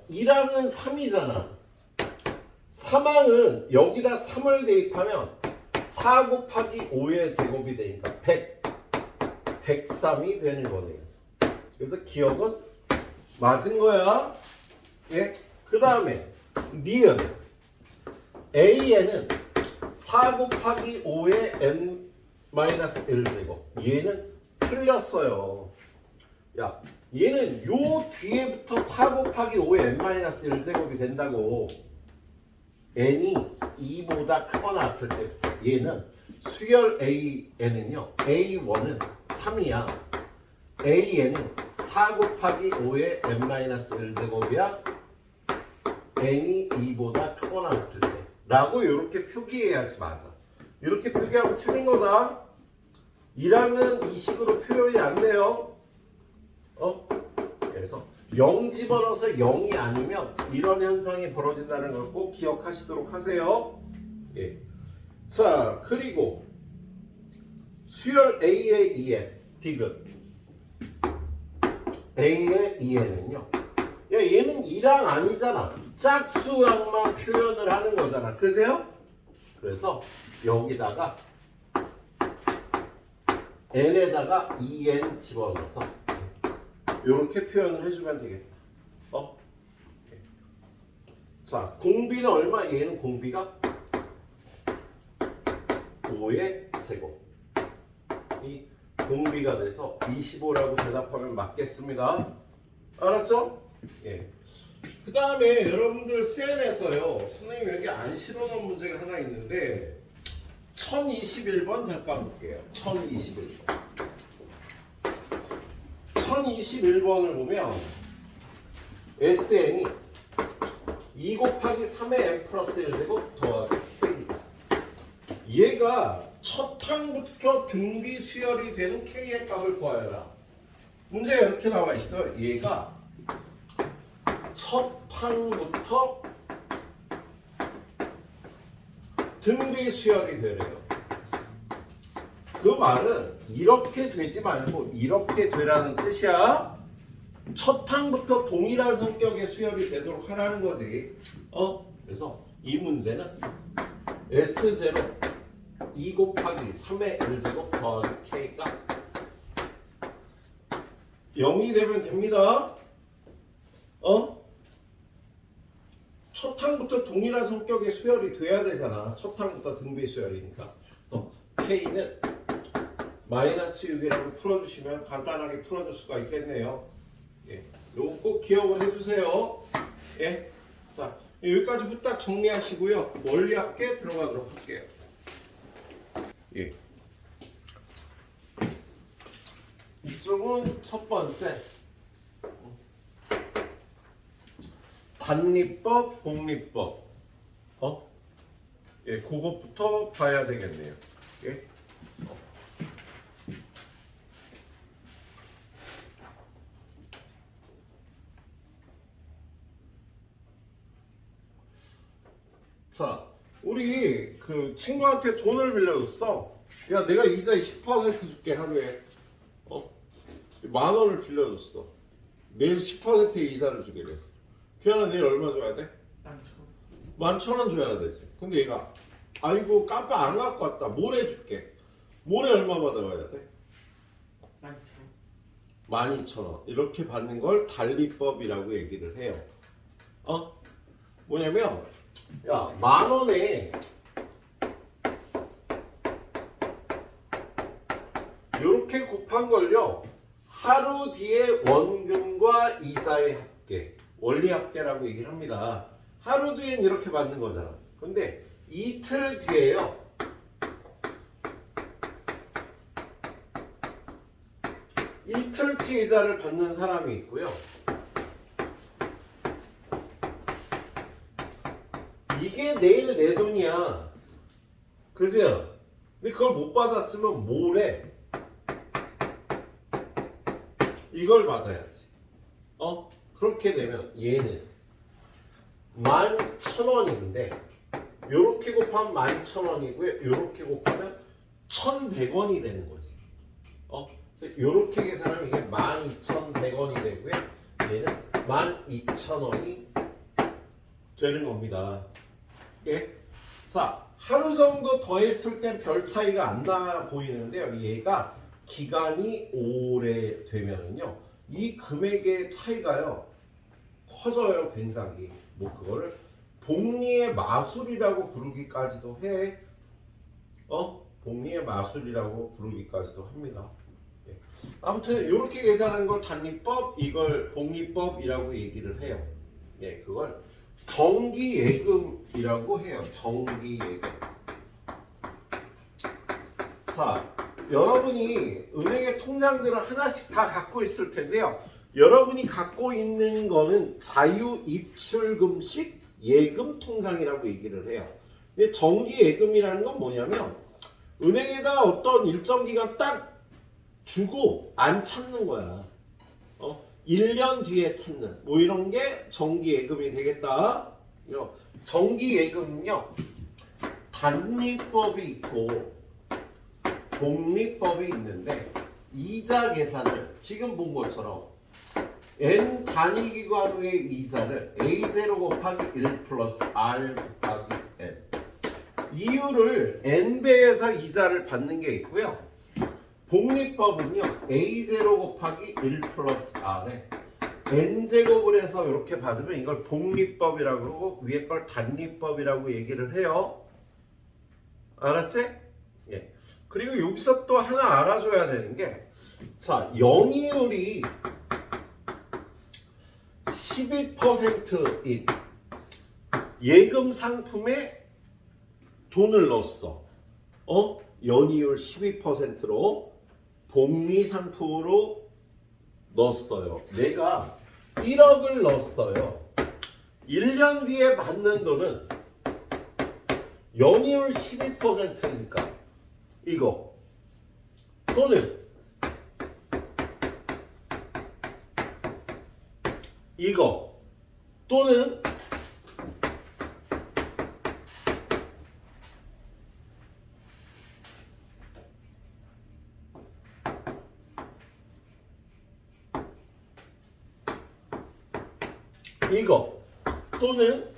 1항은 3이잖아. 3항은 여기다 3을 대입하면 4 곱하기 5의 제곱이 되니까 103이 되는 거네요. 그래서 기억은 맞은 거야. 예? 그 다음에 니은 A에는 4 곱하기 5의 n-1제곱. 얘는 틀렸어요. 야, 얘는 요 뒤에부터 4 곱하기 5의 n-1제곱이 된다고. n이 2보다 크거나 같을 때부터. 얘는 수열 A에는요, A1은 3이야. A에는 4 곱하기 5의 n-1제곱이야. n이 2보다 크거나 같을 때. 라고 이렇게 표기해야지 맞아. 이렇게 표기하면 틀린 거다. 1항은 이 식으로 표현이 안 돼요. 그래서 0 집어넣어서 0이 아니면 이런 현상이 벌어진다는 걸 꼭 기억하시도록 하세요. 예. 자, 그리고 수열 A의 2에 디귿 A의 2에는요. 야, 얘는 1항 아니잖아. 짝수항만 표현을 하는 거잖아. 그세요? 그래서 여기다가 n에다가 2n 집어넣어서 이렇게 표현을 해주면 되겠다. 자, 공비는 얼마? 얘는 공비가 5의 제곱. 이 공비가 돼서 25라고 대답하면 맞겠습니다. 알았죠? 예. 그 다음에 여러분들 CN에서요, 선생님 여기 안 실어놓은 문제가 하나 있는데 1021번 잠깐 볼게요. 1021번. 1021번을 보면 SN이 2 곱하기 3의 n 플러스 1제곱 더하기 K다. 얘가 첫 항부터 등비 수열이 되는 K의 값을 구하여라. 문제가 이렇게 나와 있어요. 얘가 첫 항부터 등비 수열이 되래요. 그 말은 이렇게 되지 말고 이렇게 되라는 뜻이야. 첫 항부터 동일한 성격의 수열이 되도록 하라는 거지. 그래서 이 문제는 S0 2 곱하기 3의 1제곱 더하기 K가 0이 되면 됩니다. 첫 항부터 동일한 성격의 수열이 돼야 되잖아. 첫 항부터 등비 수열이니까. 그래서 K는 마이너스 6이라고 풀어주시면 간단하게 풀어줄 수가 있겠네요. 예, 요거 꼭 기억을 해주세요. 예, 자 여기까지 후딱 정리하시고요. 원리 합계 들어가도록 할게요. 예, 이쪽은 첫 번째 단리법, 복리법. 예, 그것부터 봐야 되겠네요. 예. 자, 우리 그 친구한테 돈을 빌려줬어. 야, 내가 이자에 10% 줄게 하루에. 10,000원을 빌려줬어. 내일 10%의 이자를 주기로 했어. 기현아, 내일 얼마 줘야 돼? 11,000원 줘야 되지. 근데 얘가 아이고 깜빡 안 갖고 왔다. 모레 줄게. 모레 얼마 받아와야 돼? 12,000원. 이렇게 받는 걸 달리법이라고 얘기를 해요. 뭐냐면 야, 10,000원에 이렇게 곱한 걸요, 하루 뒤에 원금과 이자의 합계, 원리 합계라고 얘기를 합니다. 하루 뒤엔 이렇게 받는 거잖아. 근데 이틀 뒤에요, 이틀치 이자를 받는 사람이 있고요. 이게 내일 내 돈이야. 그죠? 근데 그걸 못 받았으면 모레 이걸 받아야지. 그렇게 되면 얘는 11,000원인데 요렇게 곱하면 11,000원이고요. 요렇게 곱하면 1,100원이 되는 거지. 이렇게 계산하면 이게 12,100원이 되고요. 얘는 12,000원이 되는 겁니다. 예. 자, 하루 정도 더 했을 땐 별 차이가 안 나 보이는데요. 얘가 기간이 오래 되면은요, 이 금액의 차이가요 커져요, 굉장히. 뭐 그거를 복리의 마술이라고 부르기까지도 해. 복리의 마술이라고 부르기까지도 합니다. 예. 아무튼 이렇게 계산하는 걸 단위법, 이걸 복리법이라고 얘기를 해요. 예, 그걸 정기예금이라고 해요. 정기예금. 자, 여러분이 은행의 통장들을 하나씩 다 갖고 있을 텐데요. 여러분이 갖고 있는 거는 자유입출금식 예금 통장이라고 얘기를 해요. 근데 정기예금이라는 건 뭐냐면 은행에다 어떤 일정 기간 딱 주고 안 찾는 거야. 1년 뒤에 찾는 뭐 이런 게 정기예금이 되겠다. 정기예금은요, 단리법이 있고 복리법이 있는데, 이자 계산을 지금 본 것처럼 n 단위 기간 후의 이자를 a0 곱하기 1 플러스 r 곱하기 n, 이유를 n배에서 이자를 받는 게 있고요. 복리법은요, a0 곱하기 1 플러스 r에 n제곱을 해서 이렇게 받으면 이걸 복리법이라고 그러고, 위에 걸 단리법이라고 얘기를 해요. 알았지? 예. 그리고 여기서 또 하나 알아줘야 되는 게, 자, 연이율이 12%인 예금 상품에 돈을 넣었어. 연이율 12%로 복리 상품으로 넣었어요. 내가 1억을 넣었어요. 1년 뒤에 받는 돈은 연이율 12%니까 이거, 또는 이거, 또는 이거, 또는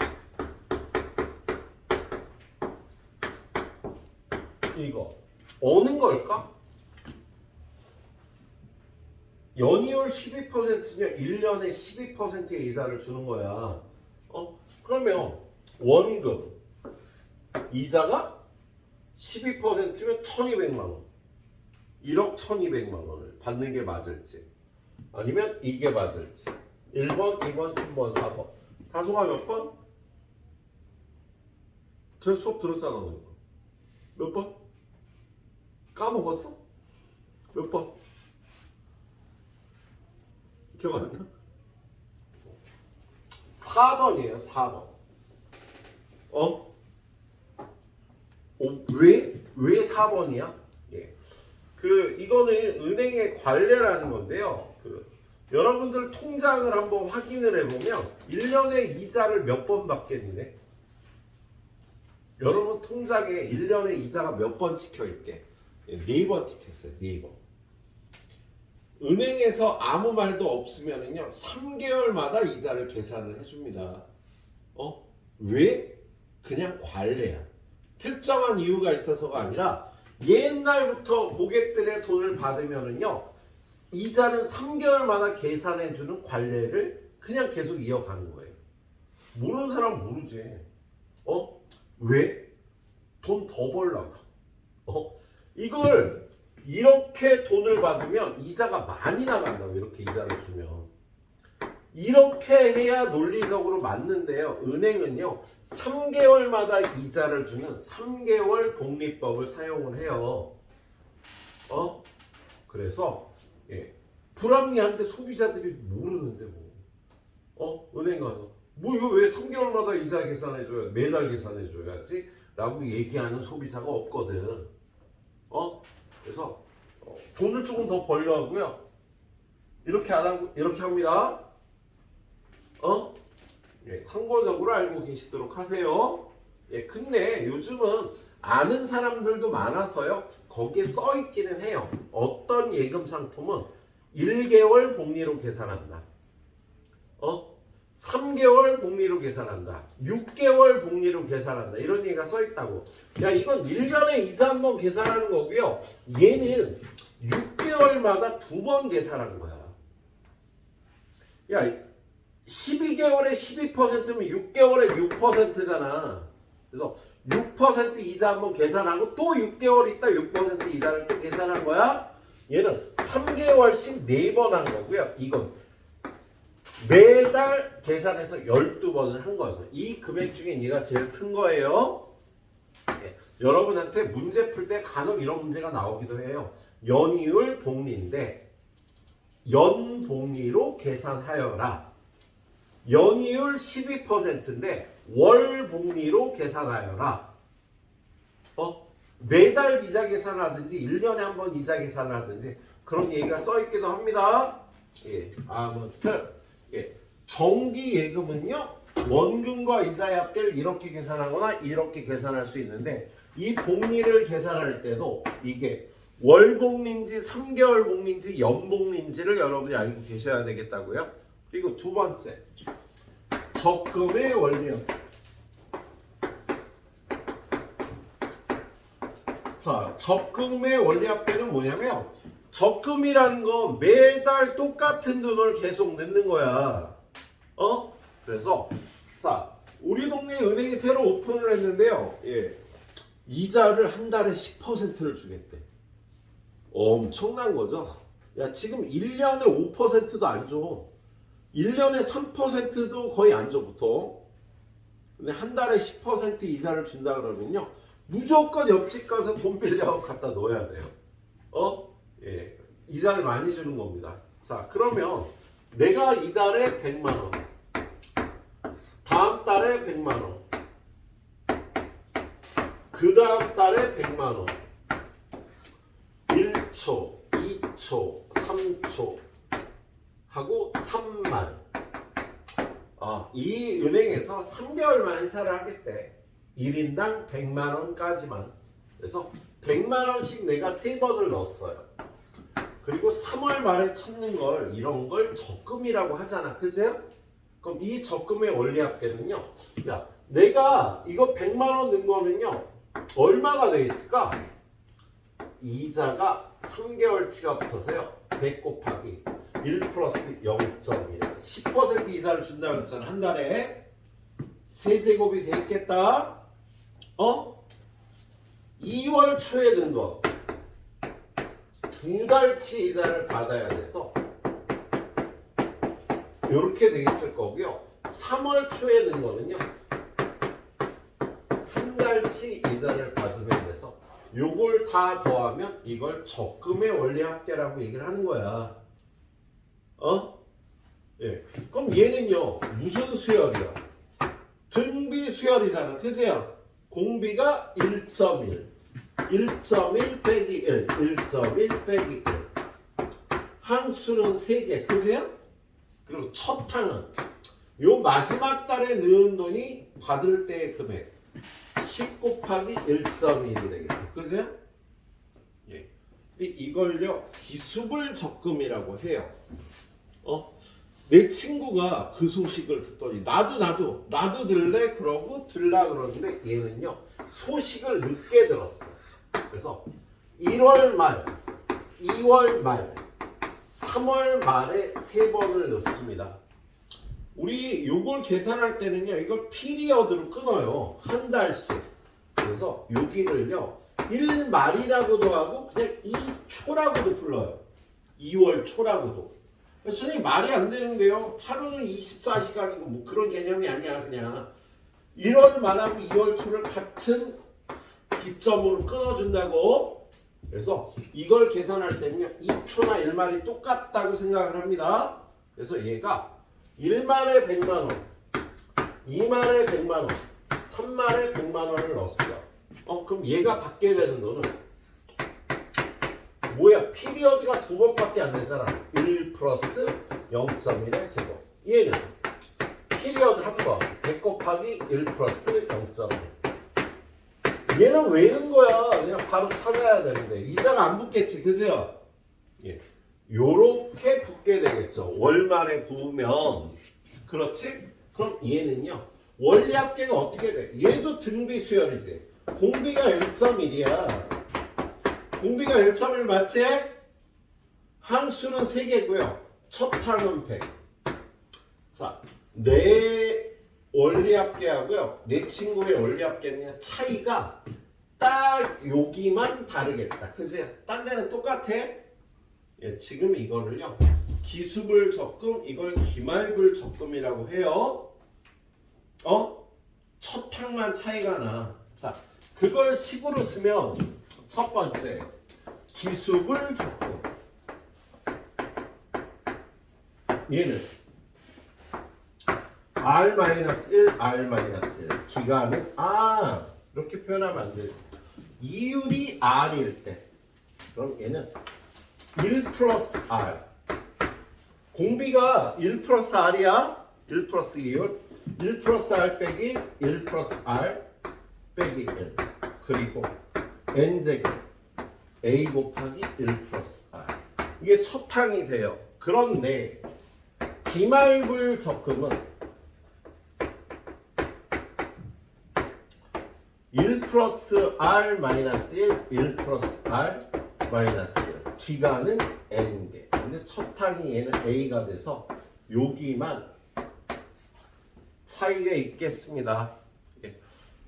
이거. 어느 걸까? 연이율 12%면 1년에 12%의 이자를 주는 거야. 그러면 원금 이자가 12%면 1200만 원. 1억 1200만 원을 받는 게 맞을지, 아니면 이게 맞을지. 1번, 2번, 3번, 4번. 다소가 몇 번? 저 수업 들었잖아. 너. 몇 번? 까먹었어? 몇 번? 기억 안 나? 4번이에요. 4번. 왜 4번이야? 예. 이거는 은행의 관례라는 건데요. 여러분들 통장을 한번 확인을 해보면 1년에 이자를 몇 번 받겠니? 여러분 통장에 1년에 이자가 몇 번 찍혀있게? 4번 찍혔어요. 4번. 은행에서 아무 말도 없으면은요, 3개월마다 이자를 계산을 해줍니다. 왜? 그냥 관례야. 특정한 이유가 있어서가 아니라 옛날부터 고객들의 돈을 받으면은요, 이자는 3개월마다 계산해주는 관례를 그냥 계속 이어가는 거예요. 모르는 사람은 모르지. 왜? 돈 더 벌라고. 이걸 이렇게 돈을 받으면 이자가 많이 나간다고. 이렇게 이자를 주면 이렇게 해야 논리적으로 맞는데요. 은행은요 3개월마다 이자를 주는 3개월 복리법을 사용을 해요. 그래서 불합리한데 소비자들이 모르는데 은행 가서 이거 왜 3개월마다 이자 계산해줘야, 매달 계산해줘야지 라고 얘기하는 소비자가 없거든. 그래서 돈을 조금 더 벌려고요. 이렇게 안 하고 이렇게 합니다. 참고적으로 알고 계시도록 하세요. 예, 근데 요즘은 아는 사람들도 많아서요. 거기에 써 있기는 해요. 어떤 예금 상품은 1개월 복리로 계산한다. 3개월 복리로 계산한다. 6개월 복리로 계산한다. 이런 얘기가 써 있다고. 야, 이건 1년에 이자 한 번 계산하는 거고요. 얘는 6개월마다 2번 계산한 거야. 야, 12개월에 12%면 6개월에 6%잖아. 그래서 6% 이자 한번 계산하고 또 6개월 있다 6% 이자를 또 계산한 거야. 얘는 3개월씩 4번 한 거고요. 이건 매달 계산해서 12번을 한 거죠. 이 금액 중에 얘가 제일 큰 거예요. 네. 여러분한테 문제 풀 때 간혹 이런 문제가 나오기도 해요. 연이율 복리인데 연복리로 계산하여라. 연이율 12%인데 월복리로 계산하여라. 매달 이자 계산하든지 1년에 한 번 이자 계산하든지 그런 얘기가 써 있기도 합니다. 예, 아무튼 예, 정기 예금은요 원금과 이자의 합계를 이렇게 계산하거나 이렇게 계산할 수 있는데 이 복리를 계산할 때도 이게 월복리인지 3개월 복리인지 연복리인지를 여러분이 알고 계셔야 되겠다고요. 그리고 두 번째 적금의 원리형. 자, 적금의 원리합계는 뭐냐면 적금이라는 건 매달 똑같은 돈을 계속 넣는 거야. 그래서 자, 우리 동네 은행이 새로 오픈을 했는데요. 예. 이자를 한 달에 10%를 주겠대. 엄청난 거죠. 야, 지금 1년에 5%도 안 줘. 1년에 3%도 거의 안 줘, 보통. 근데 한 달에 10% 이자를 준다 그러면요. 무조건 옆집 가서 돈 빌려 갖다 넣어야 돼요. 예. 이자를 많이 주는 겁니다. 자, 그러면 내가 이달에 100만 원. 다음 달에 100만 원. 그 다음 달에 100만 원. 1초, 2초, 3초 하고 3만. 이 은행에서 3개월만 행사를 하겠대. 1인당 100만 원까지만. 그래서 100만 원씩 내가 3번을 넣었어요. 그리고 3월 말에 찾는 걸 이런 걸 적금이라고 하잖아. 그죠? 그럼 이 적금의 원리합계는요. 야, 내가 이거 100만 원 넣은 거는요. 얼마가 돼 있을까? 이자가 3개월치가 붙어서요. 100 곱하기 1 플러스 0.1. 10% 이자를 준다고 했잖아. 한 달에. 세제곱이 돼 있겠다. 2월 초에 든 거. 2달치 이자를 받아야 돼서 이렇게 돼 있을 거고요. 3월 초에 든 거는요. 한 달치 이자를 받으면 돼서 요걸 다 더하면 이걸 적금의 원리합계라고 얘기를 하는 거야. 예. 그럼 얘는요. 무슨 수열이야? 등비 수열이잖아. 그죠? 공비가 1.1. 1.1 빼기 1. 1.1 빼기 1. 항수는 3개. 그죠? 그리고 첫 항은 요 마지막 달에 넣은 돈이 받을 때의 금액 10 곱하기 1.1이 되겠어. 그죠? 예. 이걸요 기수불 적금이라고 해요. 내 친구가 그 소식을 듣더니 나도 들래 그러고 들라 그러는데 얘는요 소식을 늦게 들었어. 그래서 1월 말, 2월 말, 3월 말에 3번을 넣습니다. 우리 요걸 계산할 때는요 이걸 피리어드로 끊어요. 한 달씩. 그래서 여기를요 1말이라고도 하고 그냥 2초라고도 불러요. 2월 초라고도. 선생님 말이 안 되는데요. 하루는 24시간이고 뭐 그런 개념이 아니야. 그냥 1월 말하고 2월 초를 같은 기점으로 끊어준다고. 그래서 이걸 계산할 때는요 2초나 1말이 똑같다고 생각을 합니다. 그래서 얘가 1말에 100만 원, 2말에 100만 원, 3말에 100만 원을 넣었어요. 그럼 얘가 받게 되는 돈은 뭐야? 피리어드가 2번밖에 안 되잖아. 1 플러스 0.1의 제곱. 얘는 피리어드 한 번. 100 곱하기 1 플러스 0.1. 얘는 왜 있는 거야? 그냥 바로 찾아야 되는데 이자가 안 붙겠지, 그죠? 예, 요렇게 붙게 되겠죠. 월말에 부으면. 그렇지? 그럼 얘는요, 원리합계가 어떻게 돼? 얘도 등비 수열이지. 공비가 1.1이야. 공비가 1.1 맞지? 항수는 3개고요. 첫 항은 100. 자, 내 원리합계하고요, 내 친구의 원리합계는 차이가 딱 여기만 다르겠다. 그지? 딴 데는 똑같아. 예, 지금 이거를요, 기수불 적금, 이걸 기말불 적금이라고 해요. 첫 항만 차이가 나. 자, 그걸 식으로 쓰면 첫 번째 기수불 적금, 얘는 R-1, R-1 기간은 이렇게 표현하면 안 되지. 이율이 R일 때 그럼 얘는 1 플러스 R, 공비가 1 플러스 R이야. 1 플러스 이율 1 플러스 R 빼기 1 플러스 R 빼기 1, 그리고 N제곱 A 곱하기 1 플러스 R, 이게 첫 항이 돼요. 그런데 기말불 적금은 1 플러스 R 마이너스 1, 1 플러스 R 마이너스 1, 기간은 N개. 근데 첫 항이 얘는 A가 돼서 여기만 차이가 있겠습니다.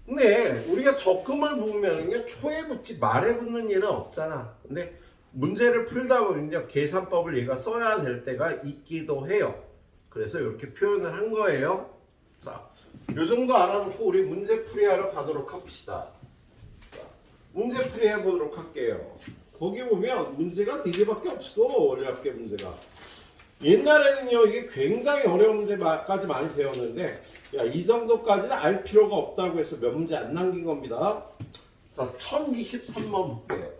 근데 우리가 적금을 보면은요, 초에 붙지 말에 붙는 일은 없잖아. 근데 문제를 풀다 보면 계산법을 얘가 써야 될 때가 있기도 해요. 그래서 이렇게 표현을 한 거예요. 자, 요 정도 알아놓고 우리 문제풀이 하러 가도록 합시다. 자, 문제풀이 해보도록 할게요. 거기 보면 문제가 4개밖에 없어. 원리합계 문제가. 옛날에는요, 이게 굉장히 어려운 문제까지 많이 배웠는데, 야, 이 정도까지는 알 필요가 없다고 해서 몇 문제 안 남긴 겁니다. 자, 1023번 볼게요.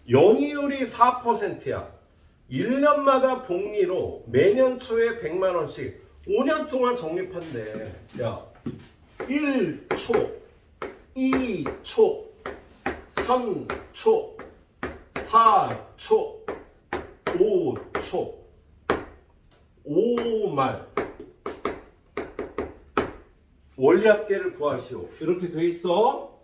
연이율이 4%야. 1년마다 복리로 매년 초에 100만 원씩 5년 동안 적립한대. 야, 1초, 2초, 3초, 4초, 5초, 5말 원리합계를 구하시오. 이렇게 돼 있어.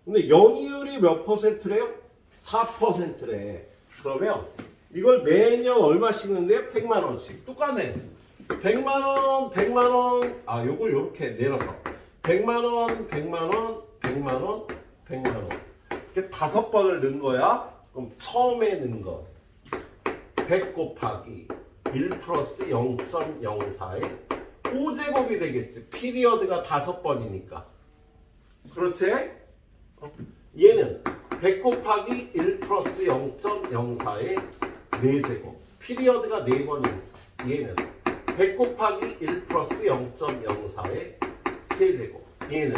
근데 연이율이 몇 %래요? 4%래. 그러면 이걸 매년 얼마씩 넣는데요? 100만 원씩. 똑같네. 100만 원, 100만 원. 요걸 이렇게 내려서 100만 원, 100만 원, 100만 원, 100만 원. 이렇게 5번을 넣은 거야. 그럼 처음에 넣은 거 100 곱하기 1 플러스 0.04에 5제곱이 되겠지. 피리어드가 5번이니까. 그렇지? 얘는 100 곱하기 1 플러스 0.04에 4제곱. 피리어드가 4번이니까. 얘는 100 곱하기 1 플러스 0.04에 3제곱. 얘는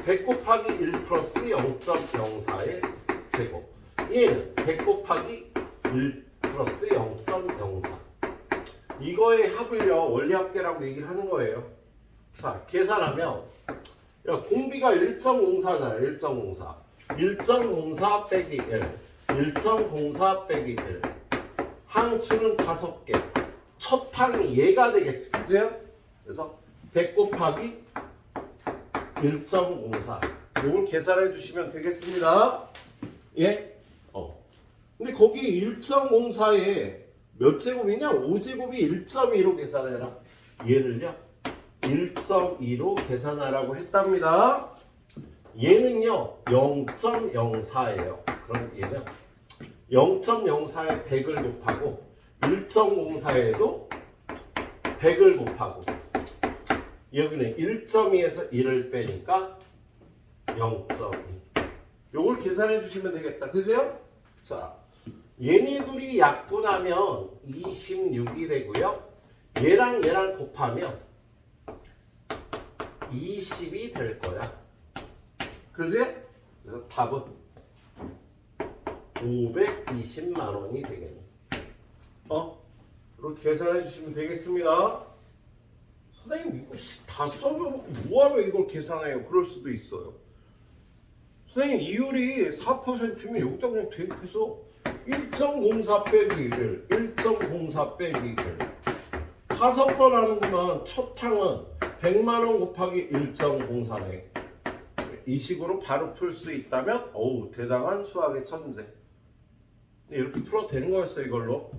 100 곱하기 1 플러스 0.04에 제곱. 얘는 100 곱하기 1 플러스 0.04. 이거의 합을요, 원리합계라고 얘기를 하는 거예요. 자, 계산하면 야, 공비가 1.04잖아. 1.04. 1.04 빼기 1, 1.04 빼기 1. 항수는 5개. 첫 항이 얘가 되겠지. 그죠? 그래서 100 곱하기 1.04. 이걸 계산해 주시면 되겠습니다. 예? 근데 거기 1.04에 몇 제곱이냐? 5제곱이 1.2로 계산해라. 얘를요, 1.2로 계산하라고 했답니다. 얘는요 0.04예요. 그럼 얘는 0.04에 100을 곱하고 1.04에도 100을 곱하고 여기는 1.2에서 1을 빼니까 0.2. 요걸 계산해 주시면 되겠다. 그죠? 자, 얘네 둘이 약분하면 26이 되고요. 얘랑 얘랑 곱하면 20이 될 거야. 그지? 그래서 답은 520만 원이 되겠네. 이렇게 계산해 주시면 되겠습니다. 선생님 이거 다 써줘놓고 뭐하러 이걸 계산해요? 그럴 수도 있어요. 선생님 이율이 4%면 여기다 그냥 대입해서 1.04 빼기 1, 1.04 빼기 1 다섯 번 하는구만. 첫 항은 100만 원 곱하기 1.04네. 이 식으로 바로 풀 수 있다면 어우 대단한 수학의 천재. 이렇게 풀어도 되는 거였어요 이걸로.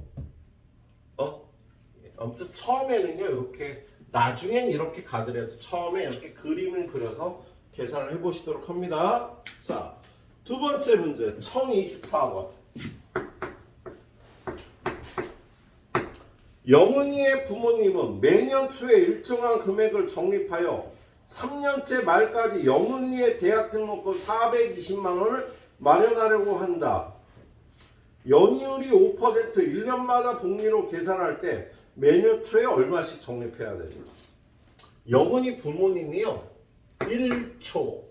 아무튼 처음에는요 이렇게, 나중엔 이렇게 가더라도 처음에 이렇게 그림을 그려서 계산을 해보시도록 합니다. 자, 두 번째 문제 1024번. 영은이의 부모님은 매년 초에 일정한 금액을 적립하여 3년째 말까지 영은이의 대학 등록금 420만 원을 마련하려고 한다. 연이율이 5%, 1년마다 복리로 계산할 때 매년 초에 얼마씩 적립해야 되죠? 영은이 부모님이요 1초,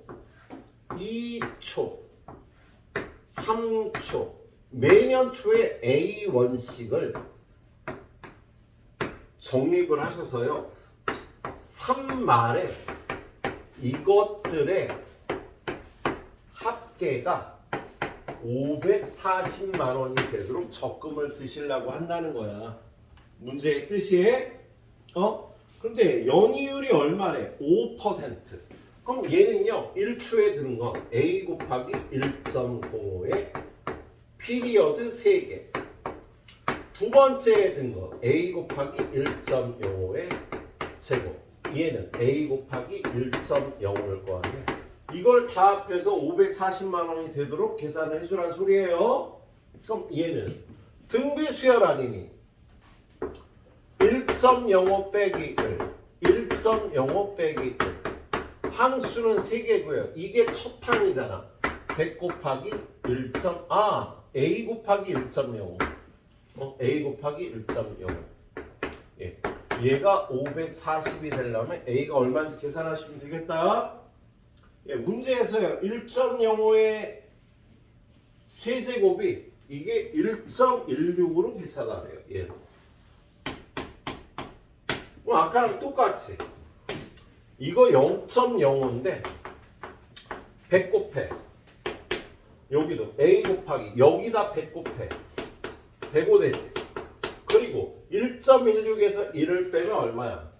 2초, 3초 매년 초에 A1씩을 적립을 하셔서요 3말에 이것들의 합계가 540만 원이 되도록 적금을 드시려고 한다는 거야. 문제의 뜻이. 그런데 연이율이 얼마래? 5%. 그럼 얘는요 1초에 드는 건 A 곱하기 1.05에 피리어드 3개. 두 번째에 든 거 A 곱하기 1.05의 제곱. 얘는 A 곱하기 1.05일 거 아니야. 이걸 다 합해서 540만 원이 되도록 계산을 해주란 소리예요. 그럼 얘는 등비 수열 아니니 1.05 빼기 1, 1.05 빼기 1. 항수는 3개고요. 이게 첫 항이잖아. 100 곱하기 1. A 곱하기 1.05. A 곱하기 1.05. 예. 얘가 540이 되려면 A가 얼마인지 계산하시면 되겠다. 예, 문제에서요. 1.05의 세제곱이 이게 1.16으로 계산하래요. 예. 그럼 아까랑 똑같이 이거 0.05인데 100 곱해. 여기도 A 곱하기 여기다 100 곱해. 105 되지. 그리고 1.16에서 1을 빼면 얼마야?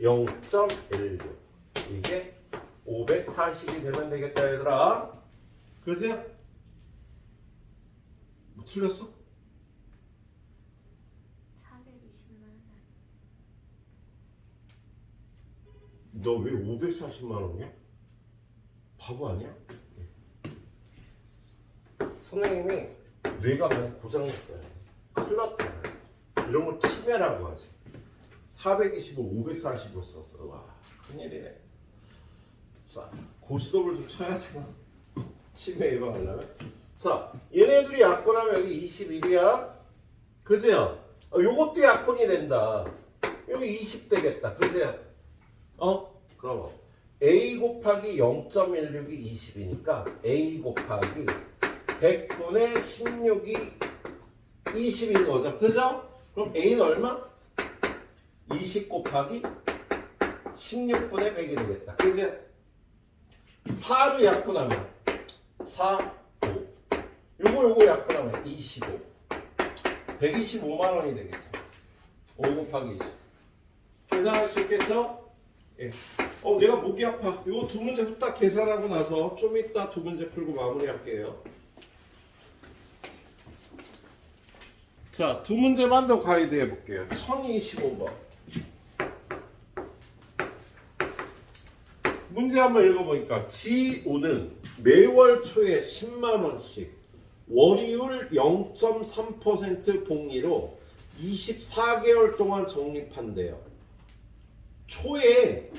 0.16. 이게 540이 되면 되겠다 얘들아. 그지? 뭐 틀렸어? 420만 원. 너 왜 540만 원이야? 바보 아니야? 선생님이 뇌가 많이 고장났어요. 큰일 났다. 이런 걸 치매라고 하지. 420을 540으로 썼어. 와, 큰일이네. 자, 고스톱을 좀 쳐야지. 치매 예방하려면. 자, 얘네들이 약분하면 여기 21이야. 그죠? 요것도 약분이 된다. 여기 20 되겠다. 그죠? 그럼 A 곱하기 0.16이 20이니까 A 곱하기 100분의 16이 20인 거죠. 그죠? 그럼 A는 얼마? 20 곱하기 16분의 100이 되겠다. 그죠? 4로 약분하면 4, 5. 요거 약분하면 25. 125만 원이 되겠어. 5 곱하기 20. 계산할 수 있겠죠? 예. 내가 목이 아파. 이거 두 문제 후딱 계산하고 나서 좀 이따 두 문제 풀고 마무리할게요. 자, 두 문제만 더 가이드 해볼게요. 1025번. 문제 한번 읽어보니까 지우는 매월 초에 10만 원씩 월이율 0.3% 복리로 24개월 동안 적립한대요. 초에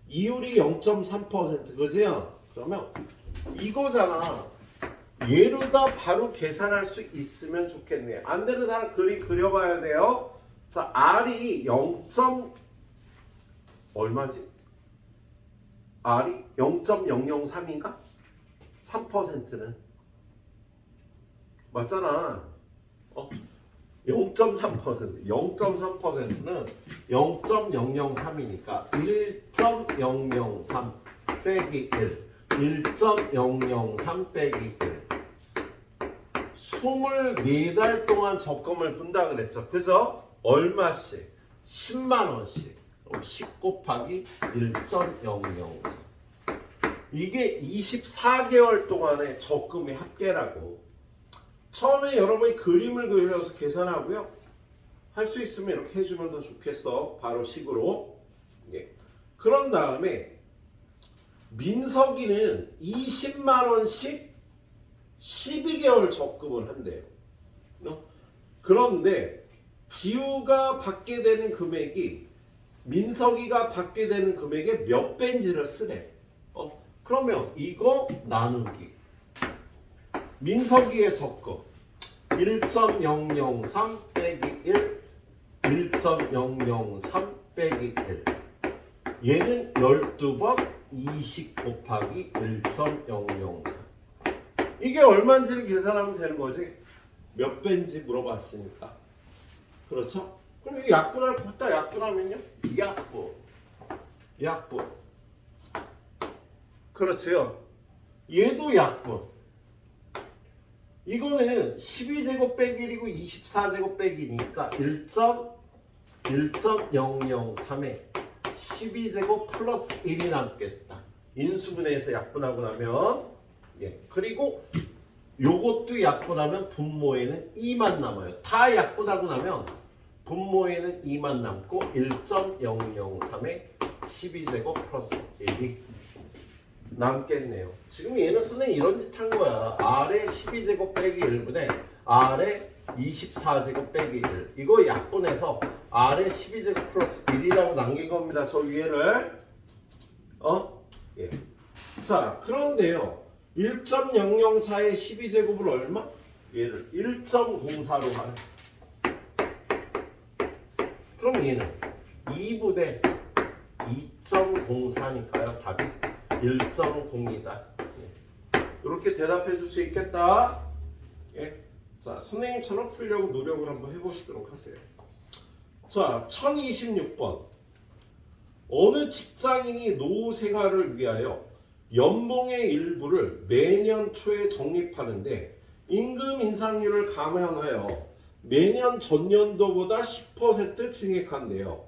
이율이 0.3% 그죠? 그러면 이거잖아. 얘로다 바로 계산할 수 있으면 좋겠네요. 안 되는 사람 그림 그려봐야 돼요. 자, R이 0. 얼마지? R이 0.003인가? 3%는 맞잖아. 0.3%. 0.3%는 0.003이니까 1.003 빼기 1. 1.003 빼기 1. 24달 동안 적금을 분다 그랬죠. 그래서 얼마씩? 10만 원씩. 10 곱하기 1.003. 이게 24개월 동안의 적금의 합계라고. 처음에 여러분이 그림을 그려서 계산하고요. 할 수 있으면 이렇게 해주면 더 좋겠어. 바로 식으로. 예. 그런 다음에 민석이는 20만 원씩 12개월 적금을 한대요. 그런데 지우가 받게 되는 금액이 민석이가 받게 되는 금액의 몇 배인지를 쓰래. 그러면 이거 나누기. 민석이의 적금 1.003 빼기 1, 1.003 빼기 1. 얘는 12번 20 곱하기 1.003. 이게 얼마인지를 계산하면 되는 거지. 몇 배인지 물어봤으니까. 그렇죠? 그럼 이 약분할 걷다 약분하면요? 약분. 그렇지요. 얘도 약분. 이거는 12제곱 빼기 1이고 24제곱 빼기니까 1.003에 12제곱 플러스 1이 남겠다. 인수분해에서 약분하고 나면 예. 그리고 요것도 약분하면 분모에는 2만 남아요. 다 약분하고 나면 분모에는 2만 남고 1.003에 12제곱 플러스 1이 남겠네요. 지금 얘는 선생님 이런 짓 한 거야. R에 12제곱 빼기 1분에 R에 24제곱 빼기 1. 이거 약분해서 R에 12제곱 플러스 1이라고 남긴 겁니다. 저 위에를. 예. 자, 그런데요. 1.004의 12제곱을 얼마? 얘를 1.04로 하네. 그럼 얘는 2분의 2.04니까요. 답이 1.0이다. 이렇게 대답해 줄 수 있겠다. 예. 자, 선생님처럼 풀려고 노력을 한번 해보시도록 하세요. 자, 1026번. 어느 직장인이 노후 생활을 위하여 연봉의 일부를 매년 초에 적립하는데 임금 인상률을 감안하여 매년 전년도보다 10% 증액한대요.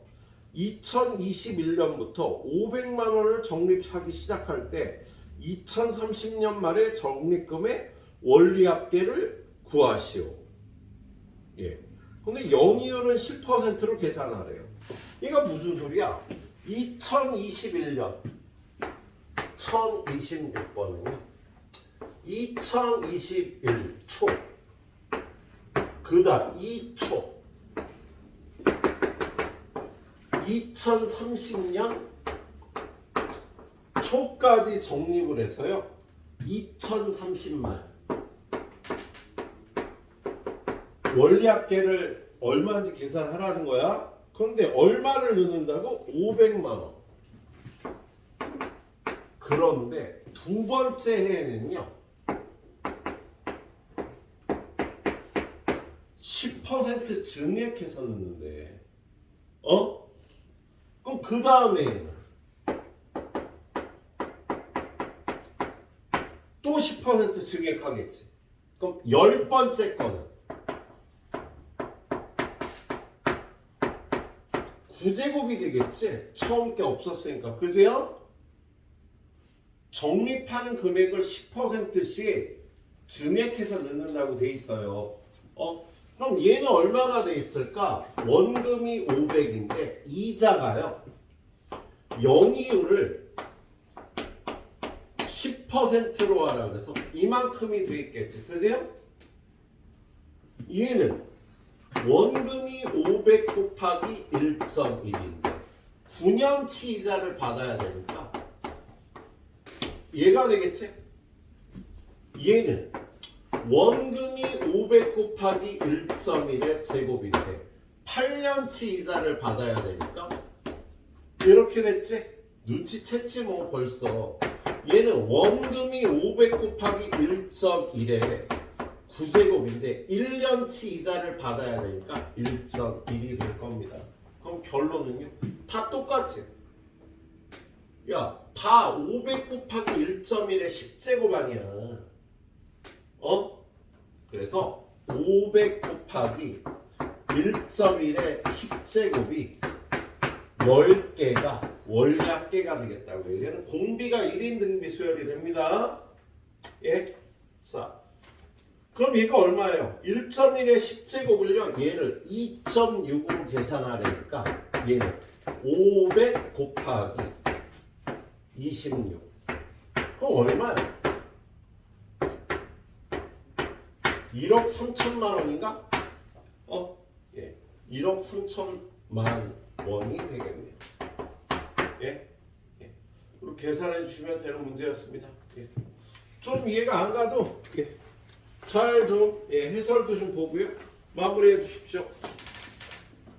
2021년부터 500만 원을 적립하기 시작할 때 2030년 말에 적립금의 원리합계를 구하시오. 예. 근데 연이율은 10%로 계산하래요. 이거 무슨 소리야? 2021년 1026번은요. 2021초 그다음 2초 2030년 초까지 적립을 해서요. 2030만 원리합계를 얼마인지 계산하라는 거야. 그런데 얼마를 넣는다고? 500만 원. 그런데 두 번째 해에는요. 10% 증액해서 넣는데 그럼 그 다음에는 또 10% 증액하겠지. 그럼 10번째 거는 9제곱이 되겠지. 처음 게 없었으니까. 그제요? 적립하는 금액을 10%씩 증액해서 넣는다고 돼 있어요. 그럼 얘는 얼마가 돼 있을까? 원금이 500인데 이자가요. 연이율을 10%로 하라 그래서 이만큼이 돼 있겠지. 그죠? 얘는 원금이 500 곱하기 1.1인데 9년치 이자를 받아야 되니까 얘가 되겠지? 얘는 원금이 500 곱하기 1.1의 제곱인데 8년치 이자를 받아야 되니까 이렇게 됐지? 눈치챘지 뭐 벌써. 얘는 원금이 500 곱하기 1.1에 9제곱인데 1년치 이자를 받아야 되니까 1.1이 될 겁니다. 그럼 결론은요? 다 똑같지? 야, 다 500 곱하기 1.1의 10제곱 아니야. 어? 그래서 500 곱하기 1.1의 10제곱이 10개가 원략계가 되겠다고요. 얘는 공비가 1인 등비 수열이 됩니다. 예? 자, 그럼 얘가 얼마예요? 1.1의 10제곱을요. 얘를 2.6으로 계산하려니까 얘는 500 곱하기 26. 그럼 얼마야? 1억 3천만 원인가? 예. 1억 3천만 원이 되겠네요. 예? 예. 그렇게 계산해 주시면 되는 문제였습니다. 예. 좀 이해가 안 가도 예. 잘 좀 해설도 좀 보고요. 마무리해 주십시오.